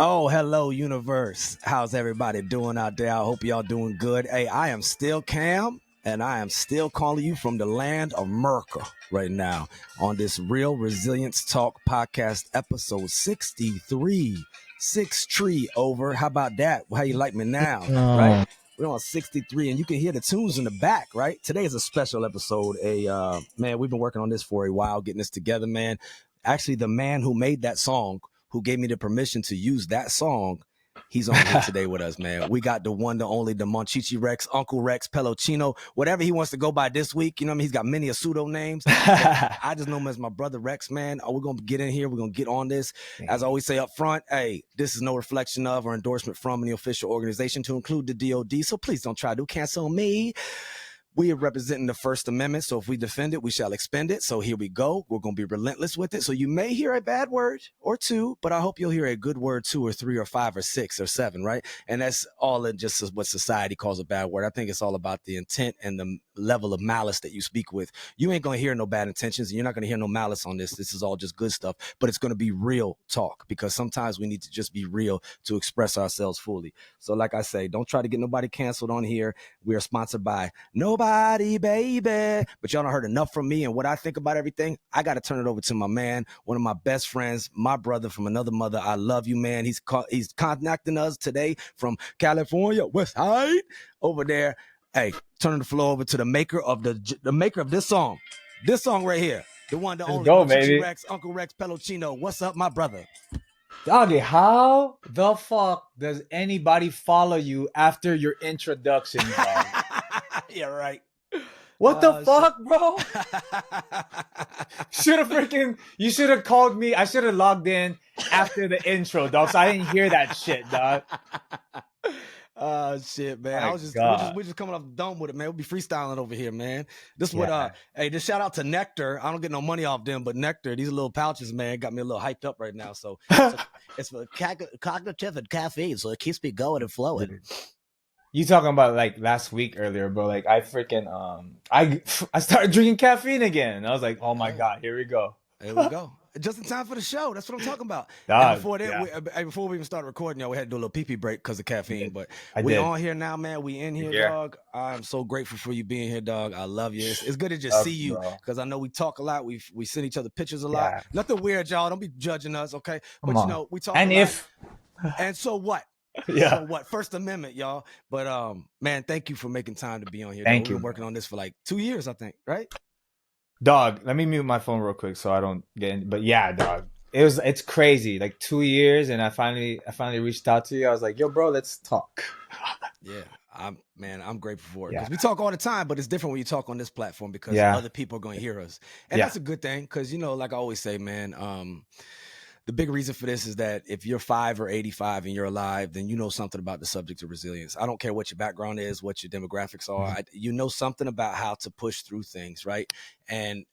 Oh, hello, universe. How's everybody doing out there? I hope y'all doing good. Hey, I am still Cam, and I am still calling you from the land of America right now on this Real Resilience Talk podcast, episode 63. Six tree over. How about that? How you like me now? Right? No. We're on 63, and you can hear the tunes in the back, right? Today is a special episode. Man, we've been working on this for a while, getting this together, man. Actually, the man who made that song, who gave me the permission to use that song, he's on here today with us, man. We got the one, the only, the MonchichiRex, Uncle Rex, Pelo Chino, whatever he wants to go by this week. You know what I mean? He's got many a pseudo names. I just know him as my brother Rex, man. We're going to get in here. We're going to get on this. As I always say up front, hey, this is no reflection of or endorsement from any official organization to include the DOD. So please don't try to cancel me. We are representing the First Amendment, so if we defend it, we shall expend it. So here we go. We're going to be relentless with it. So you may hear a bad word or two, but I hope you'll hear a good word, 2 or 3 or 5 or 6 or 7, right? And that's all in just what society calls a bad word. I think it's all about the intent and the level of malice that you speak with. You ain't going to hear no bad intentions, and you're not going to hear no malice on this. This is all just good stuff, but it's going to be real talk, because sometimes we need to just be real to express ourselves fully. So like I say, don't try to get nobody canceled on here. We are sponsored by nobody, baby. But y'all done heard enough from me and what I think about everything. I got to turn it over to my man, one of my best friends, my brother from another mother. I love you, man. He's contacting us today from California, West Side, over there. Hey, turning the floor over to the maker of this song. This song right here. The one, the Let's only, go, baby. Rex, Uncle Rex, Pelo Chino. What's up, my brother? Doggy, how the fuck does anybody follow you after your introduction, dog? Yeah, right. What the fuck, bro? You should have called me. I should have logged in after the intro, dog, so I didn't hear that shit, dog. Oh shit, man! We're just coming off the dome with it, man. We'll be freestyling over here, man. This what hey, just shout out to Nectar. I don't get no money off them, but Nectar, these little pouches, man, got me a little hyped up right now. So it's for cognitive and caffeine, so it keeps me going and flowing. You talking about like last week earlier, bro? Like I freaking I started drinking caffeine again. And I was like, oh my god, here we go. Here we go. Just in time for the show. That's what I'm talking about. Dog, and before that, before we even started recording, y'all, we had to do a little pee-pee break because of caffeine. But we on here now, man. We in here, dog. I'm so grateful for you being here, dog. I love you. It's good to just see you, because I know we talk a lot. We send each other pictures a lot. Yeah. Nothing weird, y'all. Don't be judging us, okay? But you know, we talk a lot. And so what? Yeah. So what? First Amendment, y'all. But man, thank you for making time to be on here. Thank you. We've been working on this for like 2 years, I think, right? Dog, let me mute my phone real quick so I don't get in. But yeah, dog, it's crazy. Like 2 years, and I finally reached out to you. I was like, yo, bro, let's talk. Yeah, I'm grateful for it, because we talk all the time, but it's different when you talk on this platform, because other people are going to hear us, and that's a good thing, because, you know, like I always say, man, the big reason for this is that if you're 5 or 85 and you're alive, then you know something about the subject of resilience. I don't care what your background is, what your demographics are. You know something about how to push through things, right? And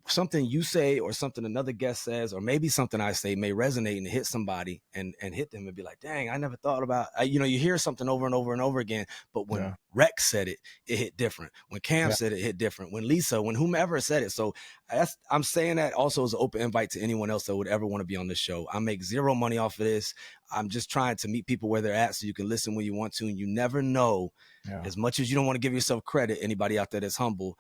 something you say or something another guest says, or maybe something I say, may resonate and hit somebody and hit them and be like, dang, I never thought about, you know, you hear something over and over and over again, but when Rex said it, it hit different. When Cam said it, hit different. When Lisa, when whomever said it. So I'm saying that also as an open invite to anyone else that would ever want to be on this show. I make zero money off of this. I'm just trying to meet people where they're at so you can listen when you want to, and you never know, as much as you don't want to give yourself credit, anybody out there that's humble,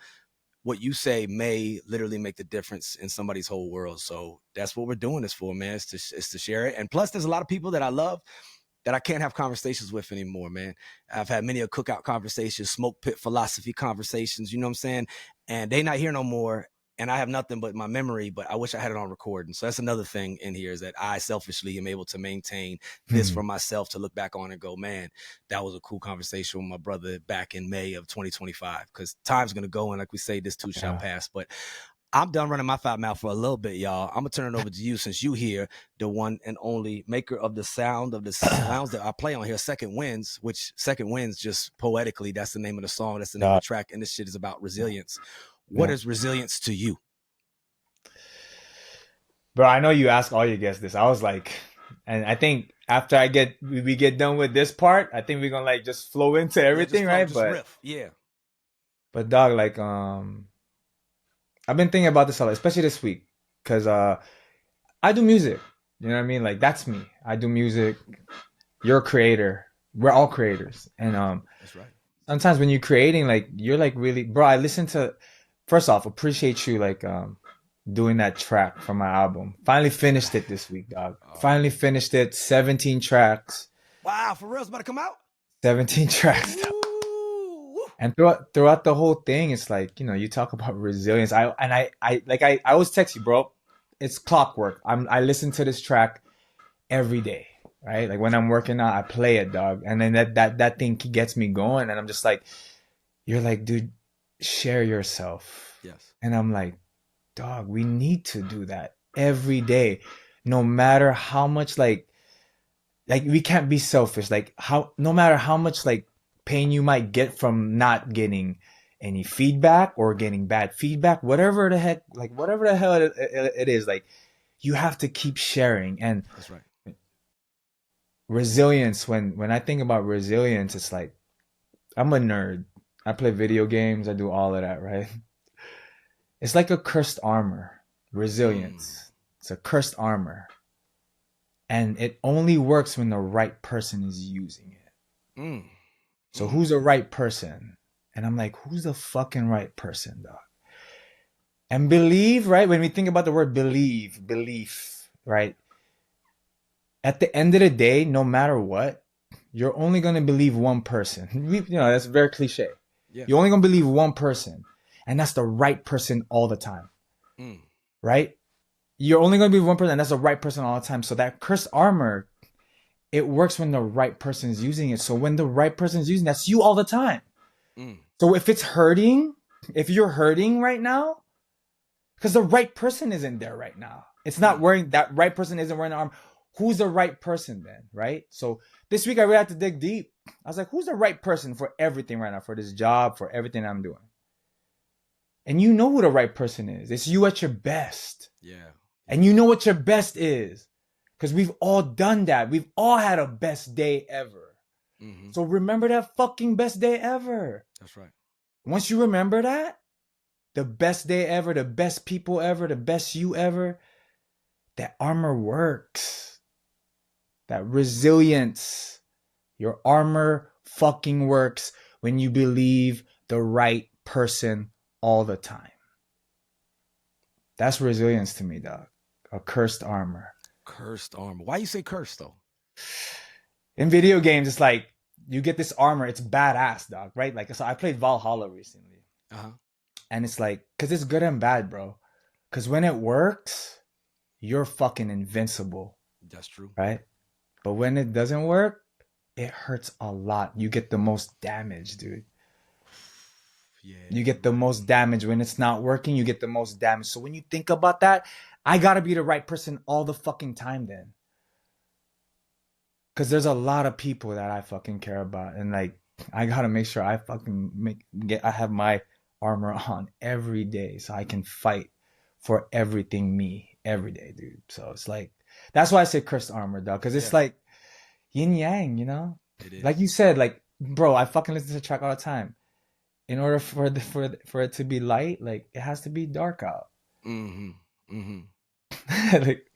what you say may literally make the difference in somebody's whole world. So that's what we're doing this for, man. It's to share it. And plus, there's a lot of people that I love that I can't have conversations with anymore, man. I've had many a cookout conversations, smoke pit philosophy conversations, you know what I'm saying? And they not here no more. And I have nothing but my memory, but I wish I had it on recording. So that's another thing in here, is that I selfishly am able to maintain this for myself to look back on and go, man, that was a cool conversation with my brother back in May of 2025, because time's going to go, and like we say, this too shall pass. But I'm done running my foul mouth for a little bit, y'all. I'm going to turn it over to you, since you here, the one and only maker of the sounds that I play on here, Second Winds, which Second Winds, just poetically, that's the name of the song, that's the name of the track, and this shit is about resilience. What is resilience to you? Bro, I know you ask all your guests this. I was like, and I think after we get done with this part, I think we're gonna like just flow into everything, right? But riff. Yeah. But dog, like I've been thinking about this a lot, especially this week, because I do music. You know what I mean? Like that's me. I do music. You're a creator. We're all creators. And That's right. sometimes when you're creating, like you're like really, bro, I listen to, first off, appreciate you like doing that track for my album. Finally finished it this week, dog. Finally finished it. 17 tracks. Wow, for real, it's about to come out? 17 tracks. And throughout the whole thing, it's like, you know, you talk about resilience. I always text you, bro. It's clockwork. I listen to this track every day, right? Like when I'm working out, I play it, dog. And then that thing gets me going. And I'm just like, you're like, dude, share yourself. Yes. And I'm like, dog, we need to do that every day, no matter how much like we can't be selfish. Like no matter how much like pain you might get from not getting any feedback or getting bad feedback, whatever the hell it is, like you have to keep sharing. And that's right. Resilience, when I think about resilience, it's like I'm a nerd. I play video games, I do all of that, right? It's like a cursed armor. Resilience. It's a cursed armor. And it only works when the right person is using it. So who's the right person? And I'm like, who's the fucking right person, dog? And believe, right? When we think about the word belief, right? At the end of the day, no matter what, you're only going to believe one person. You know, that's very cliche. Yeah. You're only going to believe one person. And that's the right person all the time. Right? You're only going to be one person, and that's the right person all the time. So that cursed armor, it works when the right person is using it. So when the right person is using it, that's you all the time. So if it's hurting, if you're hurting right now, because the right person isn't there right now. It's not wearing, that right person isn't wearing the armor. Who's the right person then, right? So this week I really had to dig deep. I was like, who's the right person for everything right now, for this job, for everything I'm doing? And you know who the right person is. It's you at your best. Yeah. And you know what your best is. Because we've all done that. We've all had a best day ever. So remember that fucking best day ever. That's right. Once you remember that, the best day ever, the best people ever, the best you ever, that armor works. That resilience, your armor fucking works when you believe the right person all the time. That's resilience to me, dog. A cursed armor. Cursed armor. Why you say cursed though? In video games, it's like you get this armor. It's badass, dog. Right? Like, so I played Valhalla recently, and it's like, cause it's good and bad, bro. Cause when it works, you're fucking invincible. That's true. Right? But when it doesn't work, it hurts a lot. You get the most damage, dude. Yeah. You get the most damage. When it's not working, you get the most damage. So when you think about that, I gotta be the right person all the fucking time then. Cause there's a lot of people that I fucking care about. And like, I gotta make sure I fucking I have my armor on every day so I can fight for everything me every day, dude. So it's like, that's why I say cursed armor, dog. Cause it's like yin yang, you know? It is. Like you said, like, bro, I fucking listen to the track all the time. In order for it to be light, like it has to be dark out. Like,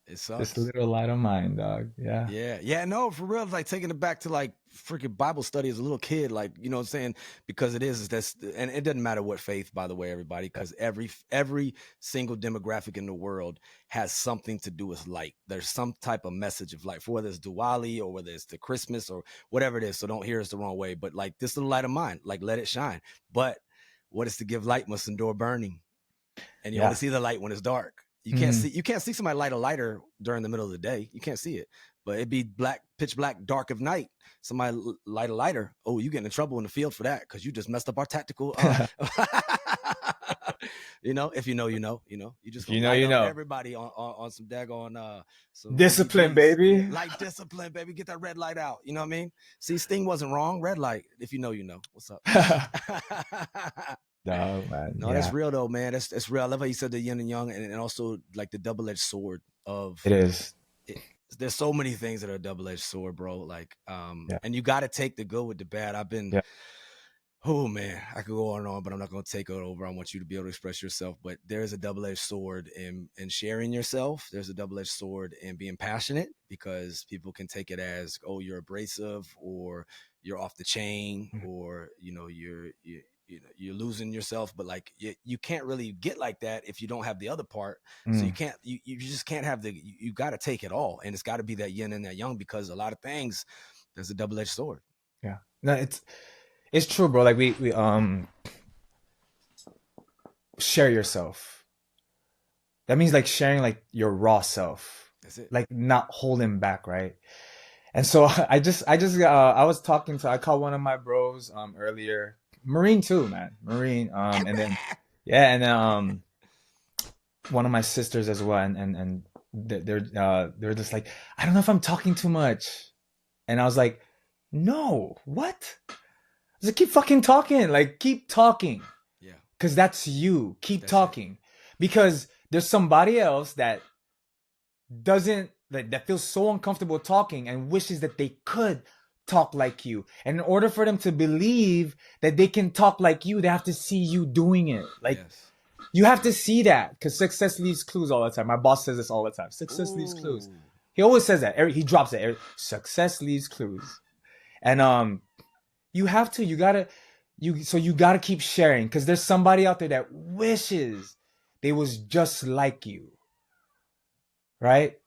it sucks. This little light of mine, dog. Yeah. No, for real. It's like taking it back to like freaking Bible study as a little kid. Like, you know what I'm saying? Because and it doesn't matter what faith, by the way, everybody, because every single demographic in the world has something to do with light. There's some type of message of light, for whether it's Diwali or whether it's the Christmas or whatever it is. So don't hear us the wrong way. But like this little light of mine, like let it shine. But what is to give light must endure burning. And you only see the light when it's dark. You can't see somebody light a lighter during the middle of the day. You can't see it, but it'd be pitch black, dark of night. Somebody light a lighter. Oh, you get in trouble in the field for that because you just messed up our tactical. You know, if you know, you know. You just everybody on some daggone some discipline, baby. Light discipline, baby. Get that red light out. You know what I mean? See, Sting wasn't wrong. Red light. If you know, you know. What's up? No, man. No, that's real though, man. That's real. I love how you said the yin and yang, and also like the double-edged sword of it is. There's so many things that are a double-edged sword, bro. Like, and you got to take the good with the bad. I've been, Oh man, I could go on and on, but I'm not going to take it over. I want you to be able to express yourself. But there's a double-edged sword in sharing yourself. There's a double-edged sword in being passionate, because people can take it as, oh, you're abrasive, or you're off the chain, or you're losing yourself. But like you can't really get like that if you don't have the other part. So you just can't have you got to take it all, and it's got to be that yin and that yang, because a lot of things, there's a double-edged sword. Yeah, no, it's true, bro. Like we share yourself. That means like sharing like your raw self. That's it. Like not holding back, right? And so I was talking to, I called one of my bros earlier, Marine too, man, Marine, and then one of my sisters as well, and they're just like, I don't know if I'm talking too much, and I was like, no, what? I was like, keep fucking talking, like keep talking, yeah, because that's you. Keep talking, because there's somebody else that doesn't, that feels so uncomfortable talking and wishes that they could talk like you. And in order for them to believe that they can talk like you, they have to see you doing it. Like you have to see that, because success leaves clues all the time. My boss says this all the time. Success leaves clues. He always says that. He drops it. Success leaves clues. And you have to, you gotta keep sharing, because there's somebody out there that wishes they was just like you. Right?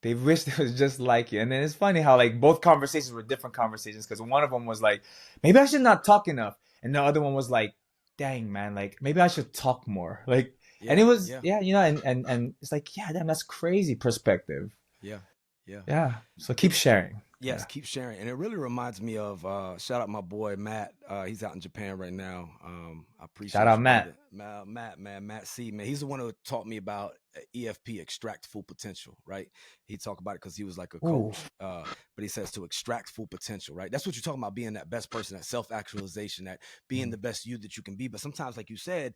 They wish it was just like you. And then it's funny how like both conversations were different conversations, because one of them was like, maybe I should not talk enough, and the other one was like, dang man, like maybe I should talk more. Like, and it was and it's like, yeah, damn, that's crazy perspective. Yeah. So keep sharing. Yes, keep sharing. And it really reminds me of shout out my boy Matt. He's out in Japan right now. I appreciate shout out Matt. Matt C, man. He's the one who taught me about EFP, extract full potential, right? He talked about it because he was like a coach. But he says to extract full potential, right? That's what you're talking about, being that best person, that self-actualization, that being the best you that you can be. But sometimes, like you said,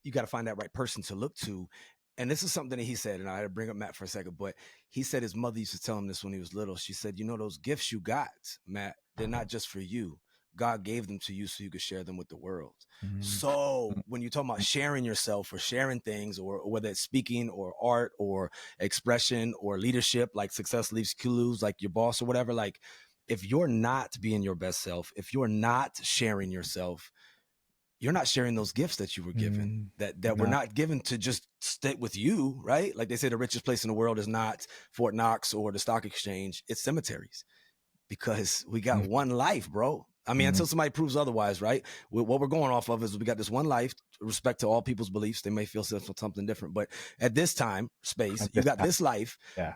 you got to find that right person to look to. And this is something that he said, and I had to bring up Matt for a second, but he said his mother used to tell him this when he was little. She said, those gifts you got, Matt, they're not just for you. God gave them to you so you could share them with the world. So when you're talking about sharing yourself or sharing things, or whether it's speaking or art or expression or leadership, like success leaves clues, like your boss or whatever, like if you're not being your best self, if you're not sharing yourself, you're not sharing those gifts that you were given, that were not given to just stay with you, right? Like they say, the richest place in the world is not Fort Knox or the stock exchange. It's cemeteries, because we got one life, bro. I mean, until somebody proves otherwise, right? What we're going off of is we got this one life, respect to all people's beliefs. They may feel something different, but at this time, space, you got this life. Yeah.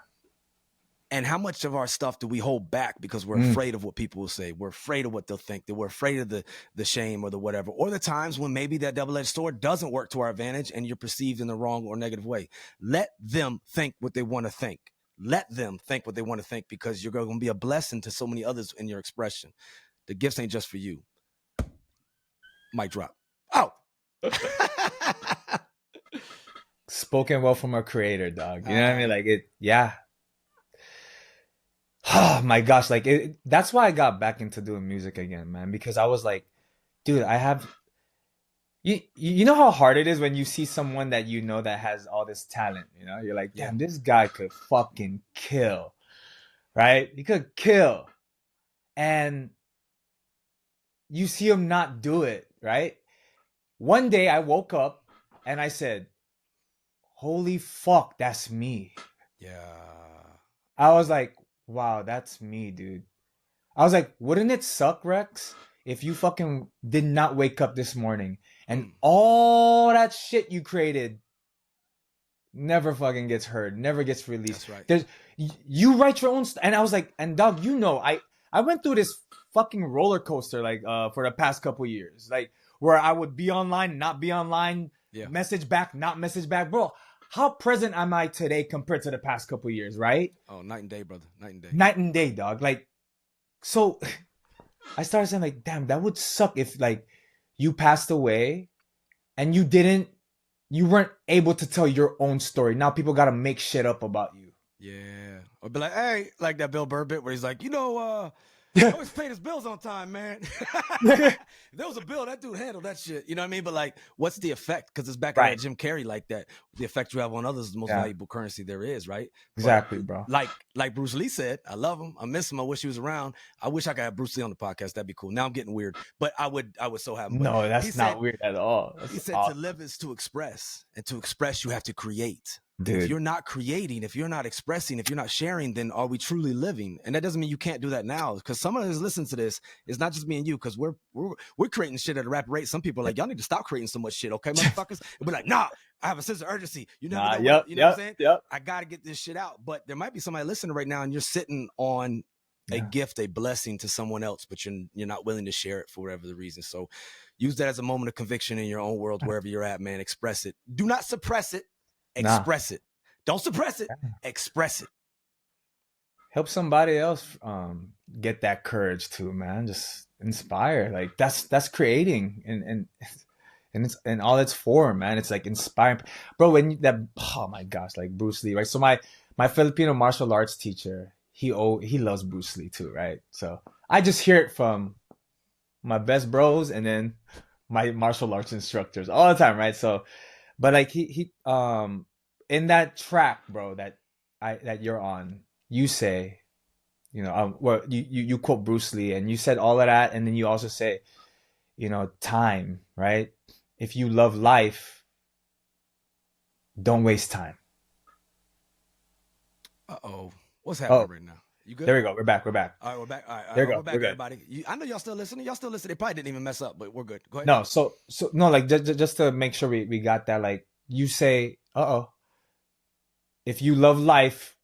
And how much of our stuff do we hold back because we're afraid of what people will say? We're afraid of what they'll think. That we're afraid of the shame or the whatever, or the times when maybe that double-edged sword doesn't work to our advantage and you're perceived in the wrong or negative way. Let them think what they want to think. Let them think what they want to think, because you're going to be a blessing to so many others in your expression. The gifts ain't just for you. Mic drop. Oh. Spoken well from a creator, dog. You know what I mean? Like it, yeah. Oh my gosh, like that's why I got back into doing music again, man, because I was like, dude, I have you know how hard it is when you see someone that you know that has all this talent, you're like, damn, this guy could fucking kill, right? He could kill. And you see him not do it, right? One day I woke up and I said, holy fuck, that's me. Yeah. I was like, wow, that's me, dude. I was like, wouldn't it suck, Rex, if you fucking did not wake up this morning and all that shit you created never fucking gets heard, never gets released? That's right. There's, you write your own and I was like, and dog, I went through this fucking roller coaster like for the past couple years, like where I would be online, not be online, message back, not message back, bro. How present am I today compared to the past couple of years, right? Oh, night and day, brother. Night and day. Night and day, dog. Like, so I started saying like, damn, that would suck if like you passed away and you weren't able to tell your own story. Now people got to make shit up about you. Yeah. Or be like, hey, like that Bill Burr bit where he's like, He always paid his bills on time, man. If there was a bill, that dude handled that shit. You know what I mean? But like, what's the effect? Because it's back at that Jim Carrey like that. The effect you have on others is the most valuable currency there is, right? Exactly, but, bro. Like Bruce Lee said, I love him. I miss him. I wish he was around. I wish I could have Bruce Lee on the podcast. That'd be cool. Now I'm getting weird, but I would so have him. But no, that's not weird at all. He said awesome. To live is to express, and to express you have to create. Dude. And if you're not creating, if you're not expressing, if you're not sharing, then are we truly living? And that doesn't mean you can't do that now. Because someone who's listening to this, it's not just me and you. Because we're creating shit at a rapid rate. Some people are like, y'all need to stop creating so much shit, okay, motherfuckers? And we're like, nah, I have a sense of urgency. You never know. You know what I'm saying? Yep. I gotta get this shit out. But there might be somebody listening right now, and you're sitting on a gift, a blessing to someone else, but you're not willing to share it for whatever the reason. So use that as a moment of conviction in your own world, wherever you're at, man. Express it. Do not suppress it. Express it. Don't suppress it. Express it. Help somebody else get that courage too, man. Just inspire. Like that's creating and it's in all its form, man. It's like inspiring, bro. Oh my gosh, like Bruce Lee, right? So my Filipino martial arts teacher, he loves Bruce Lee too, right? So I just hear it from my best bros and then my martial arts instructors all the time, right? So, but like he in that track, bro, that you're on, you say, well, you quote Bruce Lee and you said all of that, and then you also say, time, right? If you love life, don't waste time. What's happening right now? You good? There we go. We're back. All right, we're back. All right, there we go. We're back, everybody. I know y'all still listening. They probably didn't even mess up, but we're good. Go ahead. No, so no, like just to make sure we got that. Like you say, if you love life,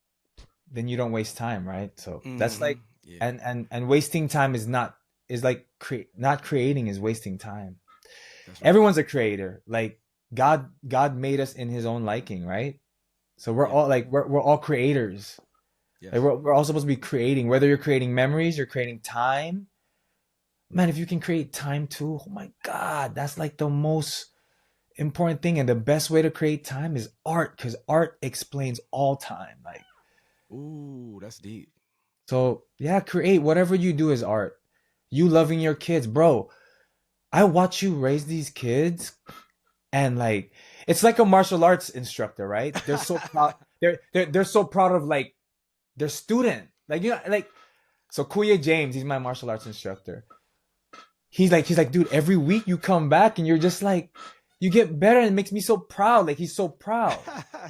then you don't waste time, right? So that's like, and wasting time is not creating is wasting time. Right. Everyone's a creator. Like God made us in His own liking, right? So we're all like we're all creators. Yes. Like we're all supposed to be creating. Whether you're creating memories, you're creating time. Man, if you can create time too, oh my God, that's like the most important thing. And the best way to create time is art, because art explains all time. Like, ooh, that's deep. So yeah, create. Whatever you do is art. You loving your kids, bro. I watch you raise these kids, and like it's like a martial arts instructor, right? They're so proud. They're so proud of like their student. Like, so Kuya James, he's my martial arts instructor. He's like, dude, every week you come back and you're just like, you get better, and it makes me so proud. Like, he's so proud.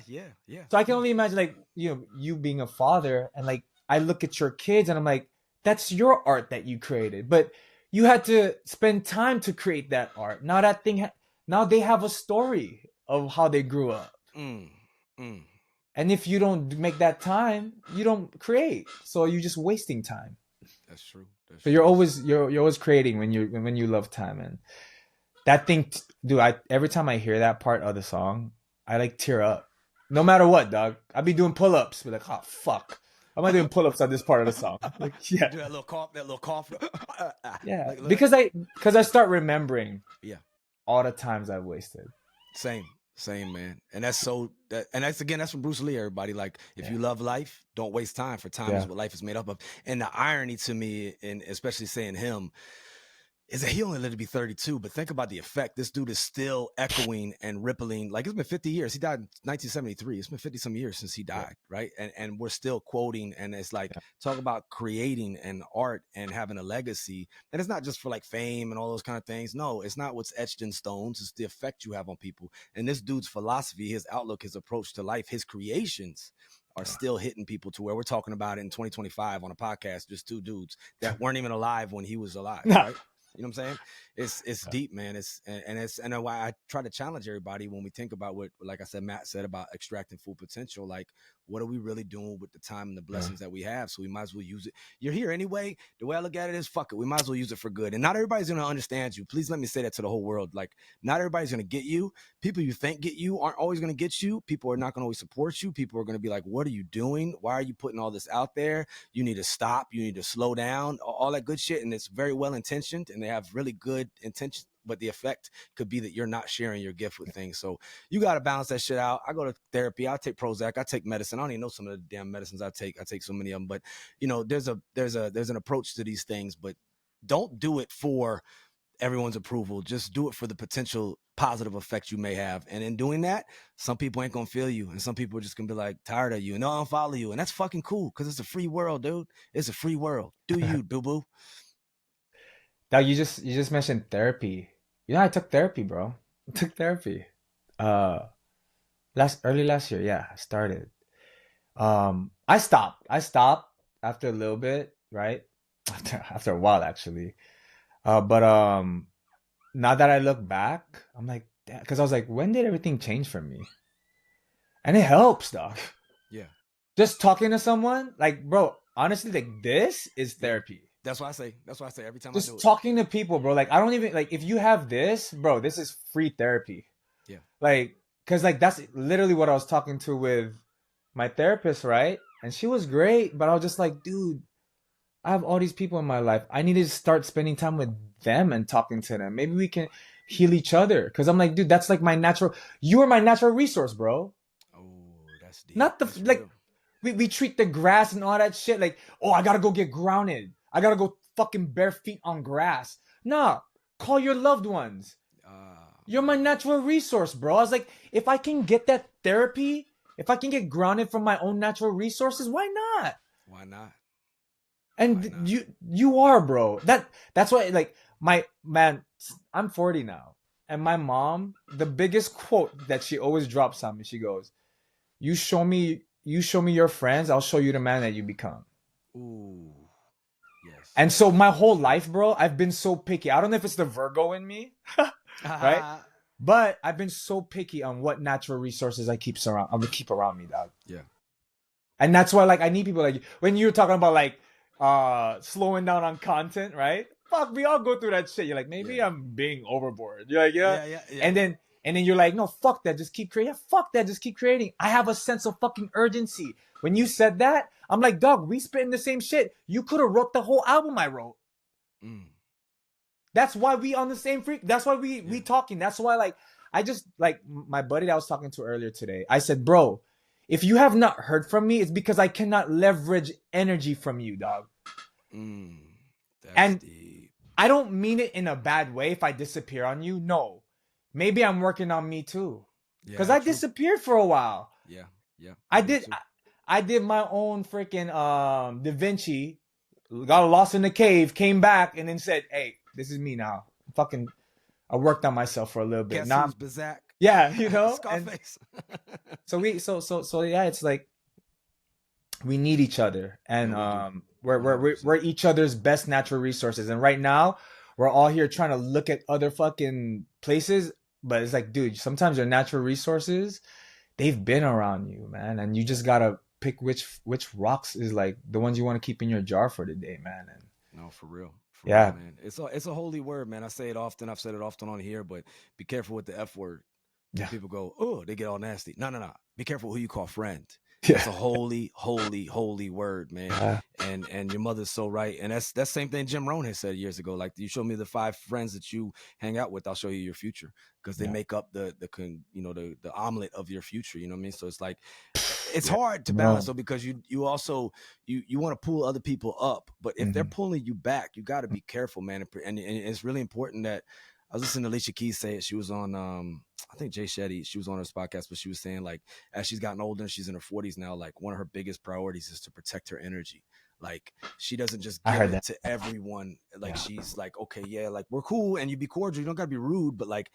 Yeah. So I can only imagine, like, you being a father, and like, I look at your kids and I'm like, that's your art that you created, but you had to spend time to create that art. Now that thing, now they have a story of how they grew up. And if you don't make that time, you don't create. So you're just wasting time. That's true. So you're always creating when you love time. And that thing, dude, every time I hear that part of the song, I like tear up. No matter what, dog. I be doing pull-ups. Be like, oh fuck, I'm not doing pull-ups on this part of the song. Like, yeah. Do that little cough. Yeah. Because I start remembering. Yeah. All the times I've wasted. Same, man. And that's that's from Bruce Lee, everybody. Like, if you love life, don't waste time, for time is what life is made up of. And the irony to me, and especially saying him, is that he only lived to be 32, but think about the effect. This dude is still echoing and rippling. Like, it's been 50 years. He died in 1973. It's been 50 some years since he died, right? And we're still quoting, and it's like, talk about creating and art and having a legacy. And it's not just for like fame and all those kind of things. No, it's not what's etched in stones. It's the effect you have on people. And this dude's philosophy, his outlook, his approach to life, his creations are still hitting people to where we're talking about it in 2025 on a podcast, just two dudes that weren't even alive when he was alive, right? You know what I'm saying? It's deep, man. And why I try to challenge everybody when we think about what, like I said, Matt said about extracting full potential. Like, what are we really doing with the time and the blessings that we have? So we might as well use it. You're here anyway. The way I look at it is, fuck it. We might as well use it for good. And not everybody's going to understand you. Please let me say that to the whole world. Like, not everybody's going to get you. People you think get you aren't always going to get you. People are not going to always support you. People are going to be like, what are you doing? Why are you putting all this out there? You need to stop. You need to slow down. All that good shit. And it's very well intentioned, and they have really good intentions but the effect could be that you're not sharing your gift with things. So you got to balance that shit out. I go to therapy. I take Prozac. I take medicine. I don't even know some of the damn medicines I take. I take so many of them, but you know, there's an approach to these things, but don't do it for everyone's approval. Just do it for the potential positive effect you may have. And in doing that, some people ain't gonna feel you, and some people are just gonna be like tired of you and they'll unfollow you. And that's fucking cool because it's a free world, dude. It's a free world. Do you, boo boo? Now you just mentioned therapy. You know, I took therapy, bro. I took therapy. Uh early last year, yeah, I started. I stopped. I stopped after a little bit, right? After a while actually. But now that I look back, I'm like, because I was like, when did everything change for me? And it helps, dog. Yeah. Just talking to someone, like, bro, honestly, like, this is therapy. That's why I say every time just I do it. Talking to people, bro. Like, I don't even, like, if you have this, bro, this is free therapy. Yeah. Like, because, like, that's literally what I was talking to with my therapist, right? And she was great, but I was just like, dude, I have all these people in my life. I need to start spending time with them and talking to them. Maybe we can heal each other. Because I'm like, dude, that's like you are my natural resource, bro. Oh, that's deep. Not the, that's like, we treat the grass and all that shit like, oh, I gotta go get grounded. I gotta go fucking bare feet on grass. Nah, call your loved ones. You're my natural resource, bro. I was like, if I can get that therapy, if I can get grounded from my own natural resources, why not? Why not? And why not? You are, bro. That's why, like, my man, I'm 40 now. And my mom, the biggest quote that she always drops on me, she goes, you show me your friends, I'll show you the man that you become. Ooh. Yes. And so my whole life, bro, I've been so picky. I don't know if it's the Virgo in me, right? But I've been so picky on what natural resources I keep around me, dog. Yeah. And that's why, like, I need people like, when you're talking about, like, slowing down on content, right? Fuck, we all go through that shit. You're like, maybe I'm being overboard. You're like, yeah. And then you're like, no, fuck that. Just keep creating. Yeah, fuck that. Just keep creating. I have a sense of fucking urgency. When you said that, I'm like, dog, we spitting the same shit. You could have wrote the whole album I wrote. That's why we on the same freak. That's why we talking. That's why, like, I just, like, my buddy that I was talking to earlier today, I said, bro, if you have not heard from me, it's because I cannot leverage energy from you, dog. And deep. I don't mean it in a bad way if I disappear on you. No. Maybe I'm working on me too. Because I disappeared for a while. Yeah. I did my own freaking Da Vinci, got lost in the cave, came back, and then said, hey, this is me now. I worked on myself for a little bit. Guess who's Bazak? Yeah, you know? Scarface. So yeah, it's like we need each other. And we're each other's best natural resources. And right now, we're all here trying to look at other fucking places. But it's like, dude, sometimes your natural resources, they've been around you, man. And you just gotta pick which rocks is like the ones you want to keep in your jar for the day, man. And no, for real. Yeah, real, man. It's a holy word, man. I say it often. I've said it often on here, but be careful with the F word. Yeah. People go, oh, they get all nasty. No. Be careful who you call friend. Yeah. It's a holy, holy, holy word, man. Yeah. And your mother's so right. And that's the same thing Jim Rohn has said years ago. Like, you show me the 5 friends that you hang out with, I'll show you your future, because they make up the omelet of your future. You know what I mean? So it's like, it's hard to balance though, because you also you want to pull other people up, but if they're pulling you back, you got to be careful, man. And it's really important that I was listening to Alicia Keys say it. She was on I think Jay Shetty. She was on her podcast, but she was saying, like, as she's gotten older and she's in her 40s now, like, one of her biggest priorities is to protect her energy. Like, she doesn't just give it to everyone. Like, she's like, okay, yeah, like, we're cool and you be cordial. You don't got to be rude, but like,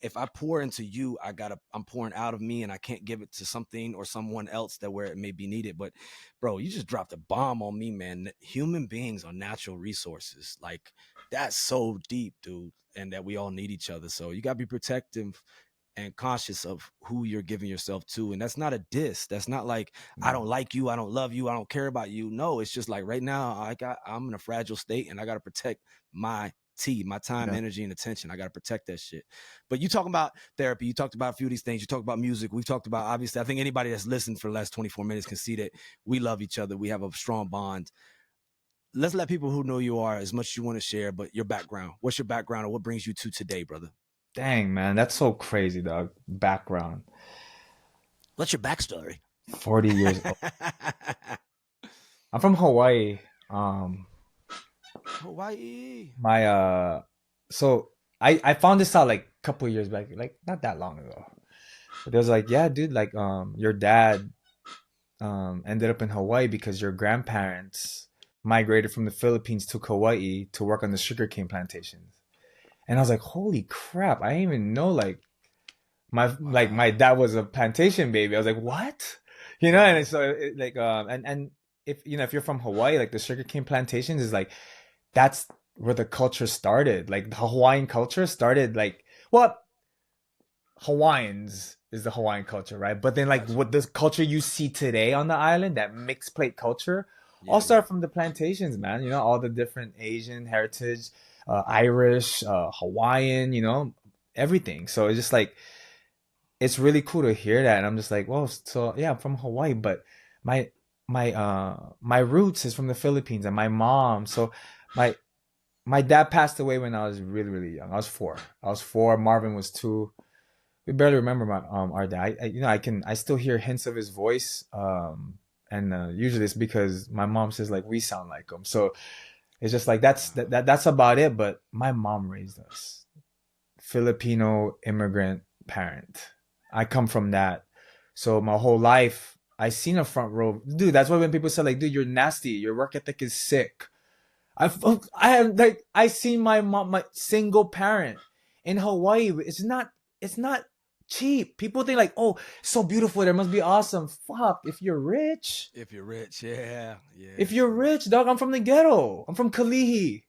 if I pour into you, I'm pouring out of me, and I can't give it to something or someone else that where it may be needed. But bro, you just dropped a bomb on me, man. Human beings are natural resources. Like, that's so deep, dude. And that we all need each other. So you gotta be protective and conscious of who you're giving yourself to. And that's not a diss. That's not like, I don't like you, I don't love you, I don't care about you. No, it's just like, right now I'm in a fragile state, and I gotta protect my time, energy, and attention. I got to protect that shit. But you talking about therapy, you talked about a few of these things, you talked about music, we've talked about, obviously, I think anybody that's listened for the last 24 minutes can see that we love each other. We have a strong bond. let's let people who know you are as much as you want to share, but your background. What's your background, or what brings you to today, brother? Dang, man, that's so crazy, dog. Background. What's your backstory? 40 years old. I'm from Hawaii. Hawaii. So I found this out like a couple years back, like not that long ago. But they was like, yeah, dude, like your dad ended up in Hawaii because your grandparents migrated from the Philippines to Hawaii to work on the sugarcane plantations. And I was like, holy crap, I didn't even know like my dad was a plantation baby. I was like, what? You know, and so like and if you know if you're from Hawaii, like the sugarcane plantations is like that's where the culture started. Like the Hawaiian culture started like well, Hawaiians is the Hawaiian culture, right? But then like what this culture you see today on the island, that mixed plate culture, all start from the plantations, man. You know, all the different Asian heritage, Irish, Hawaiian, you know, everything. So it's just like it's really cool to hear that. And I'm just like, well, so yeah, I'm from Hawaii, but my my roots is from the Philippines and my mom. So my my dad passed away when I was really, really young. I was four. I was four. Marvin was two. We barely remember my our dad. You know, I still hear hints of his voice. And usually it's because my mom says like we sound like him. So it's just like that's about it. But my mom raised us. Filipino immigrant parent. I come from that. So my whole life I seen a front row. Dude, that's why when people say like, dude, you're nasty. Your work ethic is sick. I have like I seen my mom, my single parent in Hawaii. It's not cheap. People think like, oh, so beautiful. There must be awesome. Fuck, if you're rich. If you're rich, yeah. If you're rich, dog, I'm from the ghetto. I'm from Kalihi.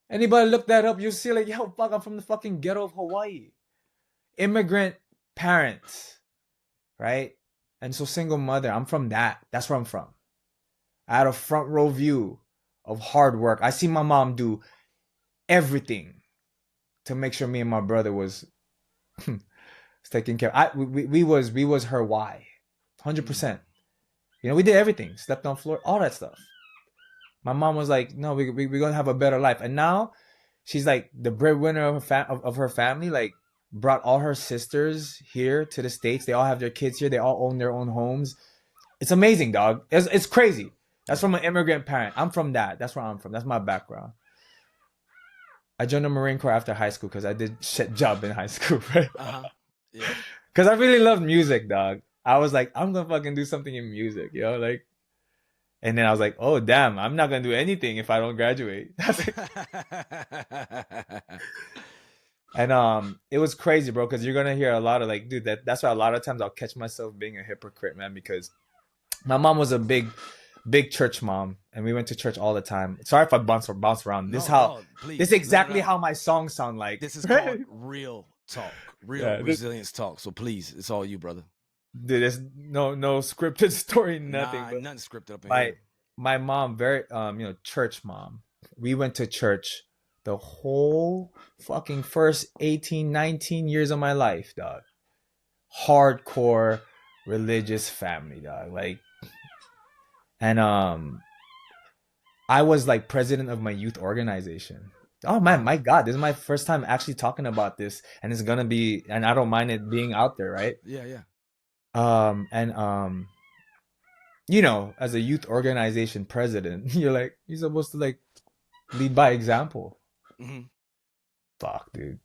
Anybody look that up, you'll see like, yo, fuck, I'm from the fucking ghetto of Hawaii. Immigrant parents, right? And so single mother, I'm from that. That's where I'm from. I had a front row view of hard work. I see my mom do everything to make sure me and my brother was taken care of. We was her why. 100%. You know, we did everything. Slept on floor, all that stuff. My mom was like, no, we're going to have a better life. And now she's like the breadwinner of her family, like brought all her sisters here to the States. They all have their kids here. They all own their own homes. It's amazing, dog. It's crazy. That's from an immigrant parent. I'm from that. That's where I'm from. That's my background. I joined the Marine Corps after high school because I did shit job in high school, right? Yeah. Because I really loved music, dog. I was like, I'm going to fucking do something in music, you know? Like, and then I was like, oh, damn, I'm not going to do anything if I don't graduate. And it was crazy, bro, because you're going to hear a lot of like, dude, that's why a lot of times I'll catch myself being a hypocrite, man, because my mom was a big church mom, and we went to church all the time. Sorry if I bounce around. This is exactly how my songs sound like. This is called real talk, resilience talk. So please, it's all you, brother. Dude, there's no scripted story, nothing. Nah, nothing scripted up in here. My mom, very church mom. We went to church the whole fucking first 18, 19 years of my life, dog. Hardcore religious family, dog. Like, and I was like president of my youth organization. Oh man, my God, this is my first time actually talking about this, and it's gonna be, and I don't mind it being out there, right? Yeah. And you know, as a youth organization president, you're supposed to like lead by example. Fuck, dude.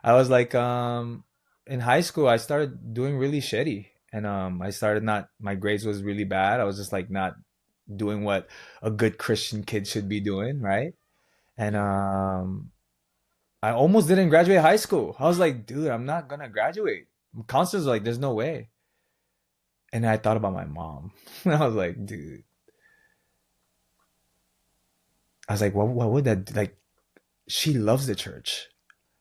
I was like, in high school, I started doing really shitty, and I started my grades was really bad. I was just like not doing what a good Christian kid should be doing, right? And I almost didn't graduate high school. I was like, dude, I'm not gonna graduate. Counselors were like, there's no way. And I thought about my mom. And I was like, dude. I was like, what would that, like, she loves the church.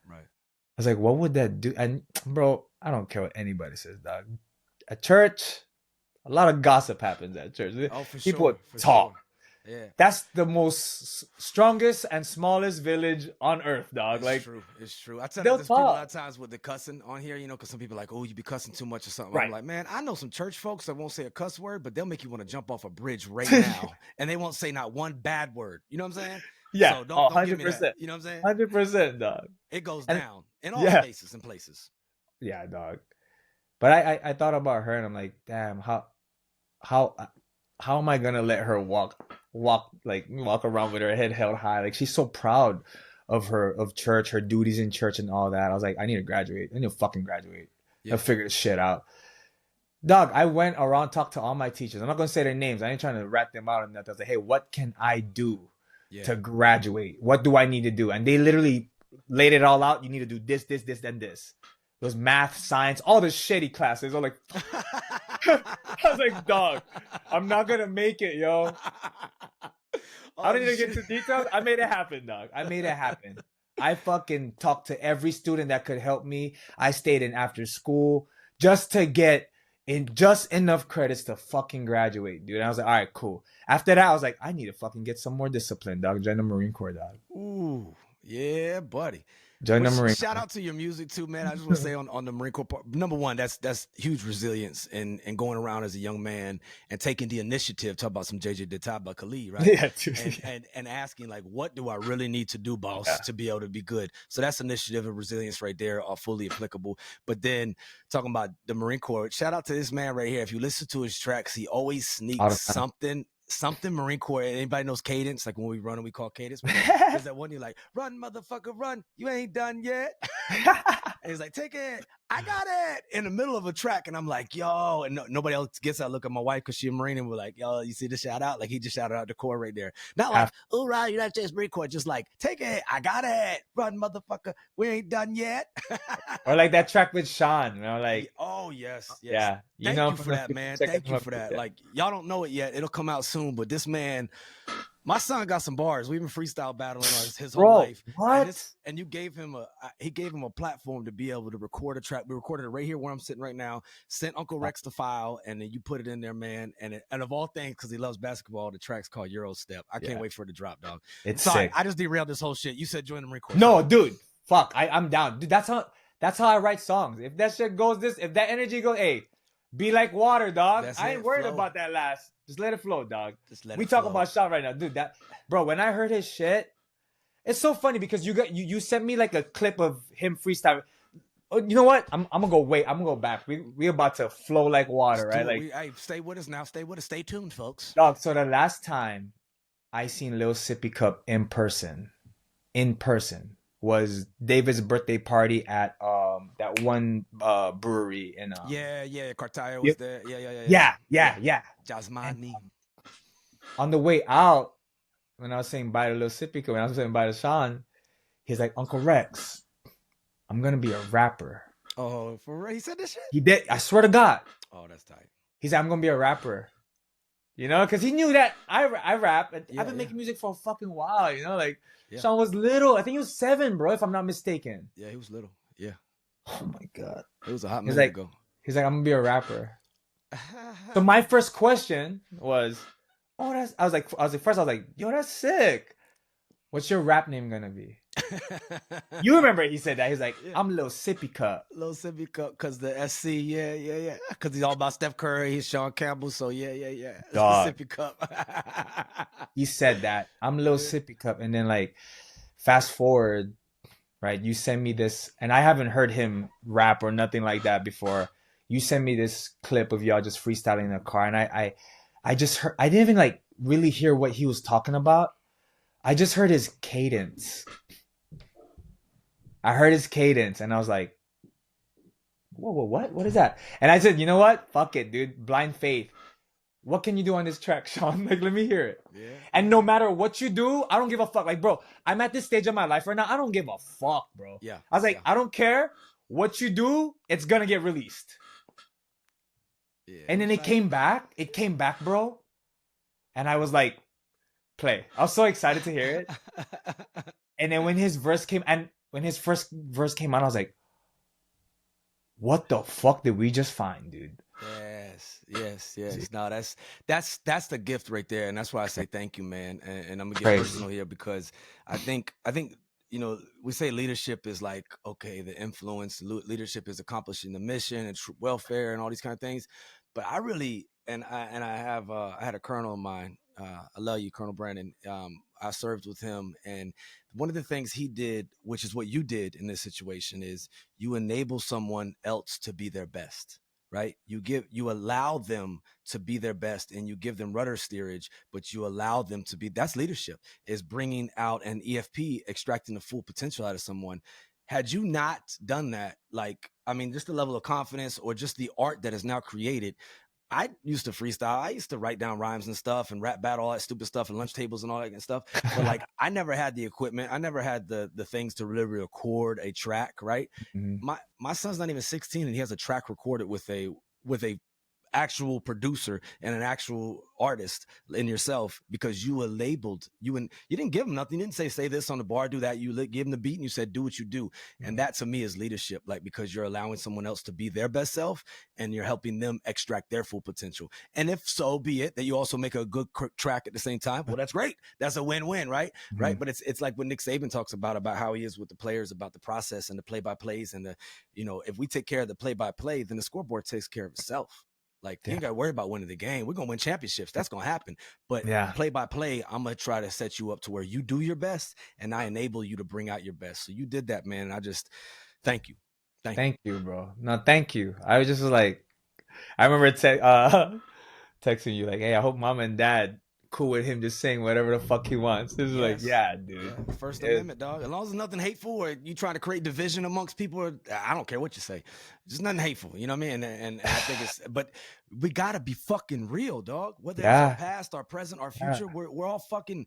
Right. I was like, what would that do? And bro, I don't care what anybody says, dog. At church, a lot of gossip happens at church. Oh, for People sure. talk. Yeah. That's the most strongest and smallest village on earth, dog. It's like true. It's true. I tell that they'll there's people a lot talk. of times with the cussing on here, you know, because some people are like, oh, you be cussing too much or something. I'm Right. like, man, I know some church folks that won't say a cuss word, but they'll make you want to jump off a bridge right now, and they won't say not one bad word. You know what I'm saying? Yeah. So Oh, don't give me that. 100%. You know what I'm saying? 100%, dog. It goes And down in all yeah. spaces and places. Yeah, dog. But I thought about her and I'm like, damn, how how am I gonna let her walk around with her head held high? Like she's so proud of church, her duties in church and all that. I was like, I need to graduate. I need to fucking graduate. Yeah. I'll figure this shit out. Dog, I went around, talked to all my teachers. I'm not gonna say their names. I ain't trying to rat them out and that. I was like, hey, what can I do to graduate? What do I need to do? And they literally laid it all out. You need to do this, this, this, then this. It was math, science, all the shitty classes. I was like, I was like, dog, I'm not gonna make it, yo. I don't need to get into details. I made it happen, dog. I made it happen. I fucking talked to every student that could help me. I stayed in after school just to get in just enough credits to fucking graduate, dude. And I was like, all right, cool. After that, I was like, I need to fucking get some more discipline, dog. Join the Marine Corps, dog. Ooh, yeah, buddy. Join the Marine Shout Corps. out to your music too, man. I just want to say on the Marine Corps part, number one, that's huge resilience and going around as a young man and taking the initiative. Talk about some JJ Ditaba Khalid, right? Yeah, dude. And asking like, what do I really need to do, boss, to be able to be good? So that's initiative and resilience right there, are fully applicable. But then talking about the Marine Corps, shout out to this man right here. If you listen to his tracks, he always sneaks something Marine Corps. Anybody knows cadence? Like when we run and we call cadence. There's that one you're like, run, motherfucker, run. You ain't done yet. And he's like, take it. I got it. In the middle of a track. And I'm like, yo. And nobody else gets it. I look at my wife because she's a Marine and we're like, yo, you see the shout out? Like he just shouted out the Corps right there. Not like, oh, right, you're not just Marine Corps. Just like, take it. I got it. Run, motherfucker. We ain't done yet. Or like that track with Sean, you know, like. Oh, yes. Yeah. Thank you for that, man. Thank you for that. Like, y'all don't know it yet. It'll come out soon. But this man, my son got some bars. We've been freestyle battling his whole life. What? And you gave him he gave him a platform to be able to record a track. We recorded it right here where I'm sitting right now. Sent Uncle Rex the file, and then you put it in there, man. And of all things, because he loves basketball, the track's called Euro Step. I can't wait for it to drop, dog. It's sorry, sick. I just derailed this whole shit. You said join the Marine Corps. No, dude. Fuck. I'm down. Dude, that's how I write songs. If that shit goes if that energy goes, hey, be like water, dog. I ain't worried about that last. Just let it flow, dog. We talking about Sean right now, dude. That bro, when I heard his shit, it's so funny because you sent me like a clip of him freestyling. Oh, you know what? I'm gonna go back. We about to flow like water, right? Like, hey, stay with us now. Stay with us. Stay tuned, folks. Dog. So the last time I seen Lil Sippy Cup in person, was David's birthday party at that one brewery in Cartayo was there. Yeah. Jasmine. On the way out, when I was saying bye to Lil Sippy, when I was saying bye to Sean, he's like, Uncle Rex, I'm gonna be a rapper. Oh, for real? He said this shit? He did. I swear to God. Oh, that's tight. He said, I'm gonna be a rapper. You know, because he knew that I rap. And I've been making music for a fucking while, you know, like Sean was little. I think he was 7, bro, if I'm not mistaken. Yeah, he was little. Yeah. Oh my God. It was a hot minute ago. He's like, I'm gonna be a rapper. So my first question was, I was like, yo, that's sick. What's your rap name gonna be? You remember he said that. He's like, I'm Lil Sippy Cup. Lil Sippy Cup, because the SC, yeah. Because he's all about Steph Curry, he's Sean Campbell, so yeah. Dog. Sippy Cup. He said that. I'm Lil Sippy Cup. And then like, fast forward, right? You send me this, and I haven't heard him rap or nothing like that before. You send me this clip of y'all just freestyling in the car, and I just heard. I didn't even like really hear what he was talking about. I just heard his cadence. I heard his cadence, and I was like, whoa, what? What is that? And I said, you know what? Fuck it, dude. Blind faith. What can you do on this track, Sean? Like, let me hear it. Yeah. And no matter what you do, I don't give a fuck. Like, bro, I'm at this stage of my life right now. I don't give a fuck, bro. Yeah. I was like, I don't care what you do. It's going to get released. Yeah. And then it came back. It came back, bro. And I was like, play. I was so excited to hear it. And then when his first verse came out, I was like, what the fuck did we just find, dude? Yes, yes. No, that's the gift right there, and that's why I say thank you, man. And I'm gonna get Praise. personal here because I think we say leadership is like, okay, the influence. Leadership is accomplishing the mission and welfare and all these kind of things. But I really and I have I had a colonel of mine. I love you, Colonel Brandon. I served with him, and one of the things he did, which is what you did in this situation, is you enable someone else to be their best, right? You allow them to be their best, and you give them rudder steerage, but you allow them to be. That's leadership, is bringing out an EFP, extracting the full potential out of someone. Had you not done that, like, I mean, just the level of confidence or just the art that is now created. I used to freestyle. I used to write down rhymes and stuff and rap battle, all that stupid stuff, and lunch tables and all that kind of stuff. But like, I never had the equipment. I never had the things to really record a track. Right. Mhm. My son's not even 16, and he has a track recorded with a actual producer and an actual artist in yourself, because you were labeled, and you didn't give him nothing. You didn't say this on the bar, do that. You give him the beat and you said, do what you do. And that to me is leadership, like, because you're allowing someone else to be their best self and you're helping them extract their full potential. And if so be it that you also make a good track at the same time, well, that's great. That's a win-win, right? Mm-hmm. Right. But it's like what Nick Saban talks about how he is with the players, about the process and the play-by-plays, and if we take care of the play-by-play, then the scoreboard takes care of itself. Like, you ain't got to worry about winning the game. We're going to win championships. That's going to happen. But play by play, I'm going to try to set you up to where you do your best and I enable you to bring out your best. So you did that, man. And I just thank you. Thank you, bro. No, thank you. I was just like, I remember texting you like, hey, I hope mom and dad cool with him just saying whatever the fuck he wants. This is like, yeah, dude. Yeah. First Amendment, dog. As long as there's nothing hateful or you trying to create division amongst people, I don't care what you say. Just nothing hateful. You know what I mean? And I think but we gotta be fucking real, dog. Whether it's our past, our present, our future, we're all fucking,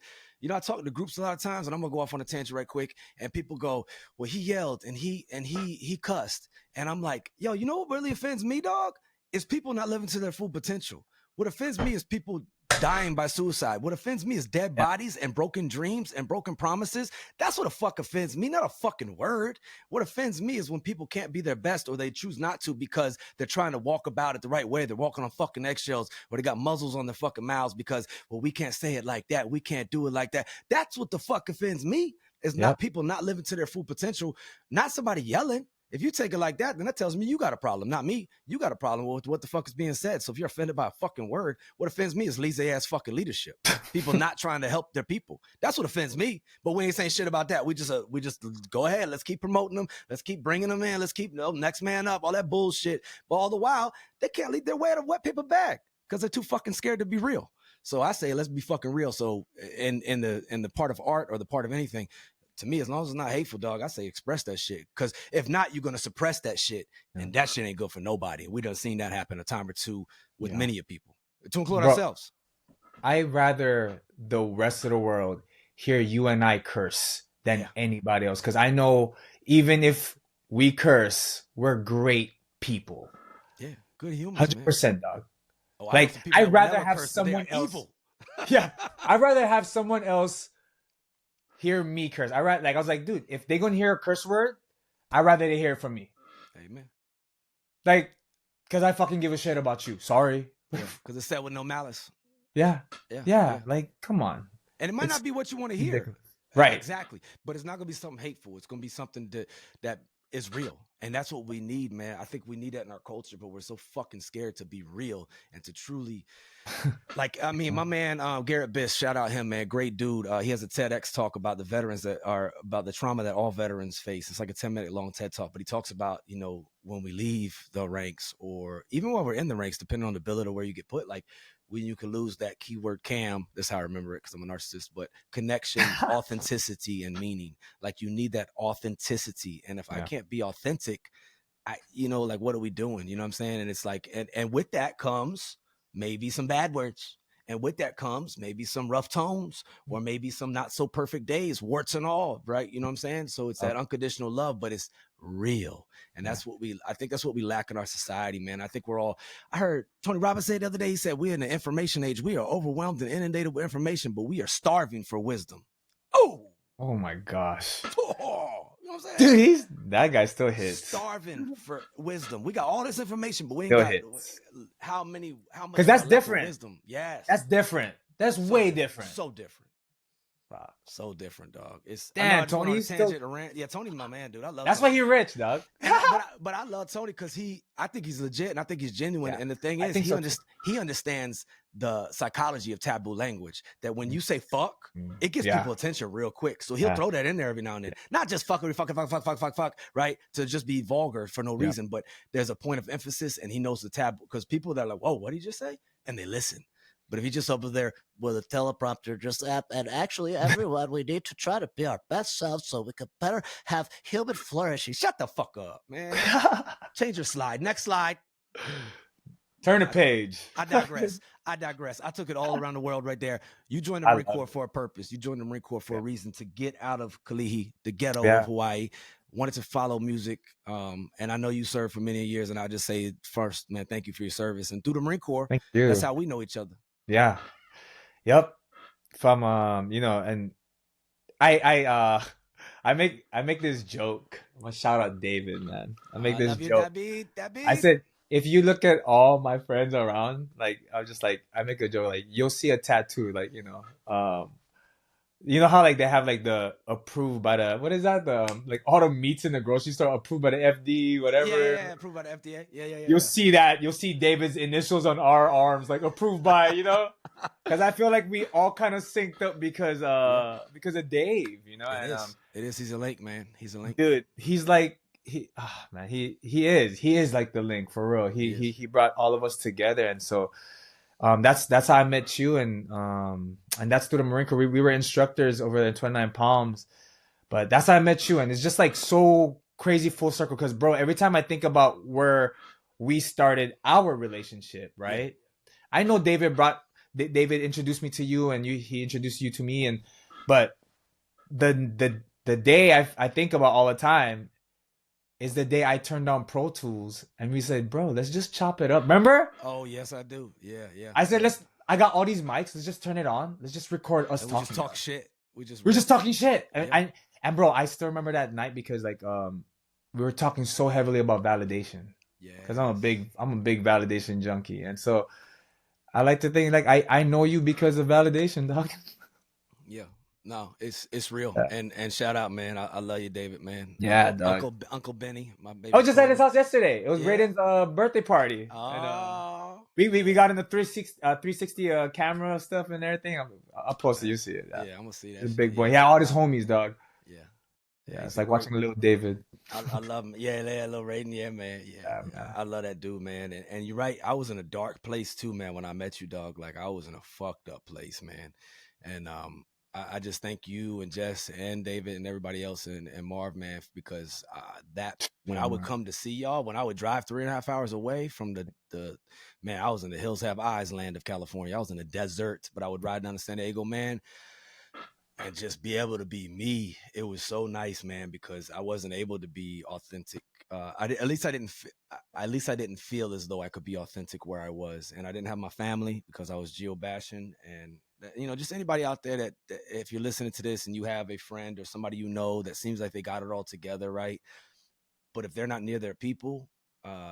I talk to groups a lot of times, and I'm gonna go off on a tangent right quick, and people go, well, he yelled and he cussed. And I'm like, yo, you know what really offends me, dog? Is people not living to their full potential. What offends me is people dying by suicide. What offends me is dead bodies and broken dreams and broken promises. That's what the fuck offends me, not a fucking word. What offends me is when people can't be their best, or they choose not to because they're trying to walk about it the right way. They're walking on fucking eggshells, or they got muzzles on their fucking mouths because, well, we can't say it like that. We can't do it like that. That's what the fuck offends me, is not people not living to their full potential, not somebody yelling. If you take it like that, then that tells me you got a problem, not me. You got a problem with what the fuck is being said. So if you're offended by a fucking word, what offends me is lazy ass fucking leadership. People not trying to help their people. That's what offends me. But we ain't saying shit about that. We just go ahead. Let's keep promoting them. Let's keep bringing them in. Let's keep next man up. All that bullshit. But all the while, they can't leave their way at a wet paper bag because they're too fucking scared to be real. So I say, let's be fucking real. So in the part of art or the part of anything, to me, as long as it's not hateful, dog, I say express that shit. Because if not, you're going to suppress that shit. And that shit ain't good for nobody. We done seen that happen a time or two with many of people, to include ourselves. I'd rather the rest of the world hear you and I curse than anybody else. Because I know even if we curse, we're great people. Yeah, good humans, 100%, dog. Oh, like, I'd rather have someone else. Evil. I'd rather have someone else hear me curse. I was like, dude, if they're gonna hear a curse word, I'd rather they hear it from me. Amen. Like, because I fucking give a shit about you. Sorry. Because it's said with no malice. Yeah. Like, come on. And it might not be what you want to hear. Ridiculous. Right. Exactly. But it's not gonna be something hateful. It's gonna be something that is real. And that's what we need, man. I think we need that in our culture, but we're so fucking scared to be real and to truly, like, I mean, my man, Garrett Biss, shout out him, man. Great dude. He has a TEDx talk about the veterans about the trauma that all veterans face. It's like a 10-minute long TED talk, but he talks about, when we leave the ranks, or even while we're in the ranks, depending on the billet or where you get put, like, when you can lose that keyword CAM, that's how I remember it because I'm a narcissist, but connection, authenticity, and meaning. Like, you need that authenticity. And if I can't be authentic, like, what are we doing? You know what I'm saying? And it's like, and with that comes maybe some bad words. And with that comes maybe some rough tones, or maybe some not so perfect days, warts and all, right? You know what I'm saying? So it's that unconditional love, but it's real. And that's what I think that's what we lack in our society, man. I think I heard Tony Robbins say the other day, he said, we're in the information age. We are overwhelmed and inundated with information, but we are starving for wisdom. Oh my gosh. You know what I'm saying? Dude, that guy still hits. Starving for wisdom. We got all this information, but we ain't Still got hits. how much Because we that's got left of different. wisdom. Yes. That's different. That's way different. So different. Wow. So different, dog. It's damn, I know Tony. Tangent around. Yeah, Tony's my man, dude. I love. That's Tony. why he rich, dog. but I love Tony because I think he's legit and I think he's genuine. Yeah. And the thing is, he understands the psychology of taboo language. That when you say fuck, it gets people attention real quick. So he'll throw that in there every now and then. Not just fuck, right? To just be vulgar for no reason, but there's a point of emphasis, and he knows the taboo because people that are like, whoa, what did you just say? And they listen. But if he just over there with a teleprompter, just and actually, everyone, we need to try to be our best selves so we can better have human flourishing. Shut the fuck up, man. Change your slide. Next slide. Turn a page. I digress. I took it all around the world right there. You joined the Marine Corps for a purpose. You joined the Marine Corps for a reason, to get out of Kalihi, the ghetto of Hawaii. Wanted to follow music. And I know you served for many years. And I'll just say first, man, thank you for your service. And through the Marine Corps, that's how we know each other. Yeah. Yep. From and I make this joke. I'm gonna shout out David, man. I make this joke. I said, if you look at all my friends around, like I was just like, I make a joke, like you'll see a tattoo, like you know how like they have like the approved by the, what is that, the like all the meats in the grocery store approved by the FD, whatever. Yeah, approved by the FDA. Yeah. You'll see that. You'll see David's initials on our arms, like approved by, because I feel like we all kind of synced up because of Dave, It is. He's a link, man. He's a link, dude. He's like he is like the link for real. He brought all of us together, and so. That's how I met you, and that's through the Marine Corps. We were instructors over there in 29 Palms, but that's how I met you, and it's just like so crazy full circle. Because bro, every time I think about where we started our relationship, right? I know David introduced me to you, and he introduced you to me, but the day I think about all the time is the day I turned on Pro Tools and we said, bro, let's just chop it up. Remember? Oh, yes, I do. Yeah. I said, I got all these mics. Let's just turn it on. Let's just record us talking. Just talk shit. We're just talking shit. And bro, I still remember that night because like, we were talking so heavily about validation. Yeah. Cause I'm a big validation junkie. And so I like to think like, I know you because of validation, dog. Yeah. No, it's real. Yeah. And shout out, man. I love you, David, man. Yeah, dog. Uncle Benny, my baby. I was just at his house yesterday. It was Raiden's birthday party. Oh. And, we got in the 360 camera stuff and everything. I'll post it. You see it. Yeah, I'm gonna see that. The big boy. Yeah, all his homies, dog. Yeah, it's like watching a little David. I love him. Yeah, little Raiden. Yeah, man. Yeah, I love that dude, man. And you're right. I was in a dark place too, man. When I met you, dog, like I was in a fucked up place, man. And I just thank you and Jess and David and everybody else and Marv, man, because when I would come to see y'all, when I would drive 3.5 hours away from the man, I was in the Hills Have Eyes land of California. I was in the desert, but I would ride down to San Diego, man, and just be able to be me. It was so nice, man, because I wasn't able to be authentic. At least I didn't feel as though I could be authentic where I was, and I didn't have my family because I was geo-bashing. And just anybody out there that if you're listening to this and you have a friend or somebody that seems like they got it all together, right? But if they're not near their people,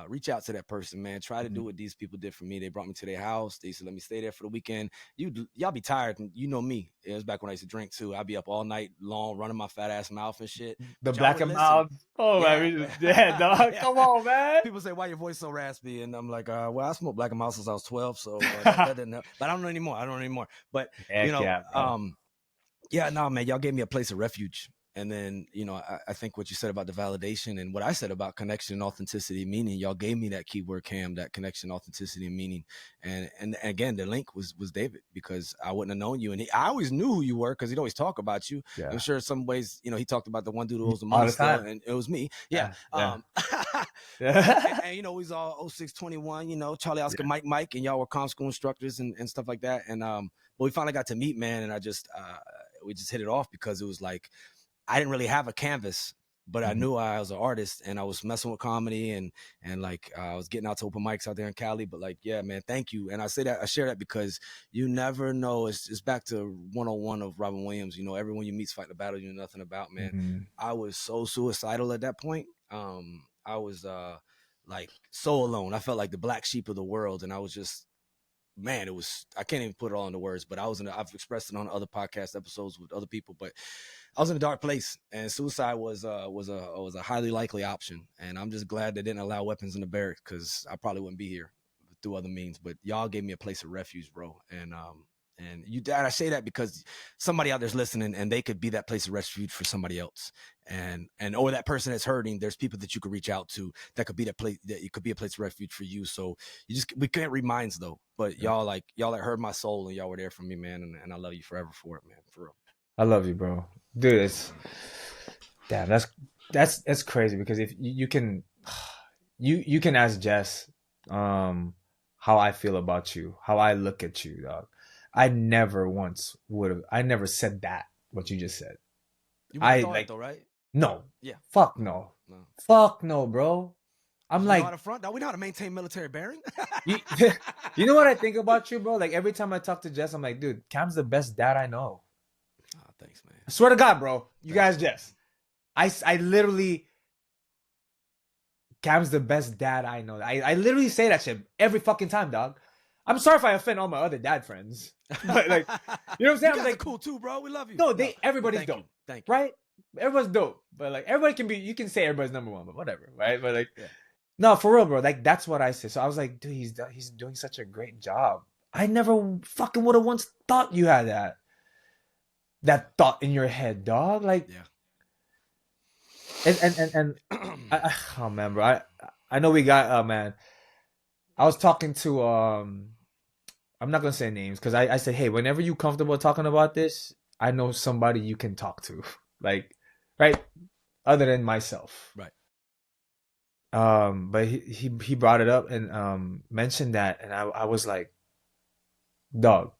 reach out to that person, man. Try to do what these people did for me. They brought me to their house. They said, let me stay there for the weekend. Y'all be tired. And you know me. It was back when I used to drink too. I'd be up all night long, running my fat ass mouth and shit. The black and mild. Oh, man. Yeah, dog. Yeah. Come on, man. People say, why your voice so raspy? And I'm like, well, I smoked black and mild since I was 12. So that didn't help. But I don't know anymore. But, man, y'all gave me a place of refuge. And then, I think what you said about the validation and what I said about connection and authenticity and meaning, y'all gave me that keyword, Cam, that connection, authenticity and meaning. And again, the link was David, because I wouldn't have known you. And I always knew who you were because he'd always talk about you. Yeah. I'm sure in some ways, he talked about the one dude who owes the money still, and it was me. Yeah. And we was all 0621, Charlie Oscar, Mike, and y'all were comm school instructors and stuff like that. And but we finally got to meet, man. And we just hit it off because it was like, I didn't really have a canvas but I knew I was an artist, and I was messing with comedy, and like I was getting out to open mics out there in Cali. But like, yeah, man, thank you. And I share that because you never know. It's back to 101 of Robin Williams. You know, everyone you meet's fighting a battle you know nothing about, man. I was so suicidal at that point. I was like so alone. I felt like the black sheep of the world, and I was just, man, it was, I can't even put it all into words, but I've expressed it on other podcast episodes with other people, but I was in a dark place, and suicide was a highly likely option. And I'm just glad they didn't allow weapons in the barracks, because I probably wouldn't be here through other means. But y'all gave me a place of refuge, bro. And I say that because somebody out there's listening, and they could be that place of refuge for somebody else, and or that person that's hurting. There's people that you could reach out to that could be that place, that it could be a place of refuge for you. So we can't read minds though, but y'all heard my soul, and y'all were there for me, man, and I love you forever for it, man, for real. I love you, bro. Dude, it's damn, that's crazy, because if you can you can ask Jess how I feel about you, how I look at you, dog. I never said that, what you just said. You might have thought it though, right? No. Yeah. Fuck no. Fuck no, bro. I'm you like, know how to front? Now we know how to maintain military bearing. you know what I think about you, bro? Like every time I talk to Jess, I'm like, dude, Cam's the best dad I know. Oh, thanks, man. I swear to God, bro. You guys, Jess. I literally, Cam's the best dad I know. I literally say that shit every fucking time, dog. I'm sorry if I offend all my other dad friends, but like, you know what I'm saying? You guys I'm like, are cool too, bro. We love you. No, everybody's dope. Thank you. Right? Everyone's dope, but like everybody can be. You can say everybody's number one, but whatever, right? But like, no, for real, bro. Like that's what I say. So I was like, dude, he's doing such a great job. I never fucking would have once thought you had that thought in your head, dog. Like, and oh man, bro. I know we got man. I was talking to I'm not gonna say names, because I said, hey, whenever you comfortable talking about this, I know somebody you can talk to, like, right, other than myself, right. But he brought it up and mentioned that, and I was like, dog,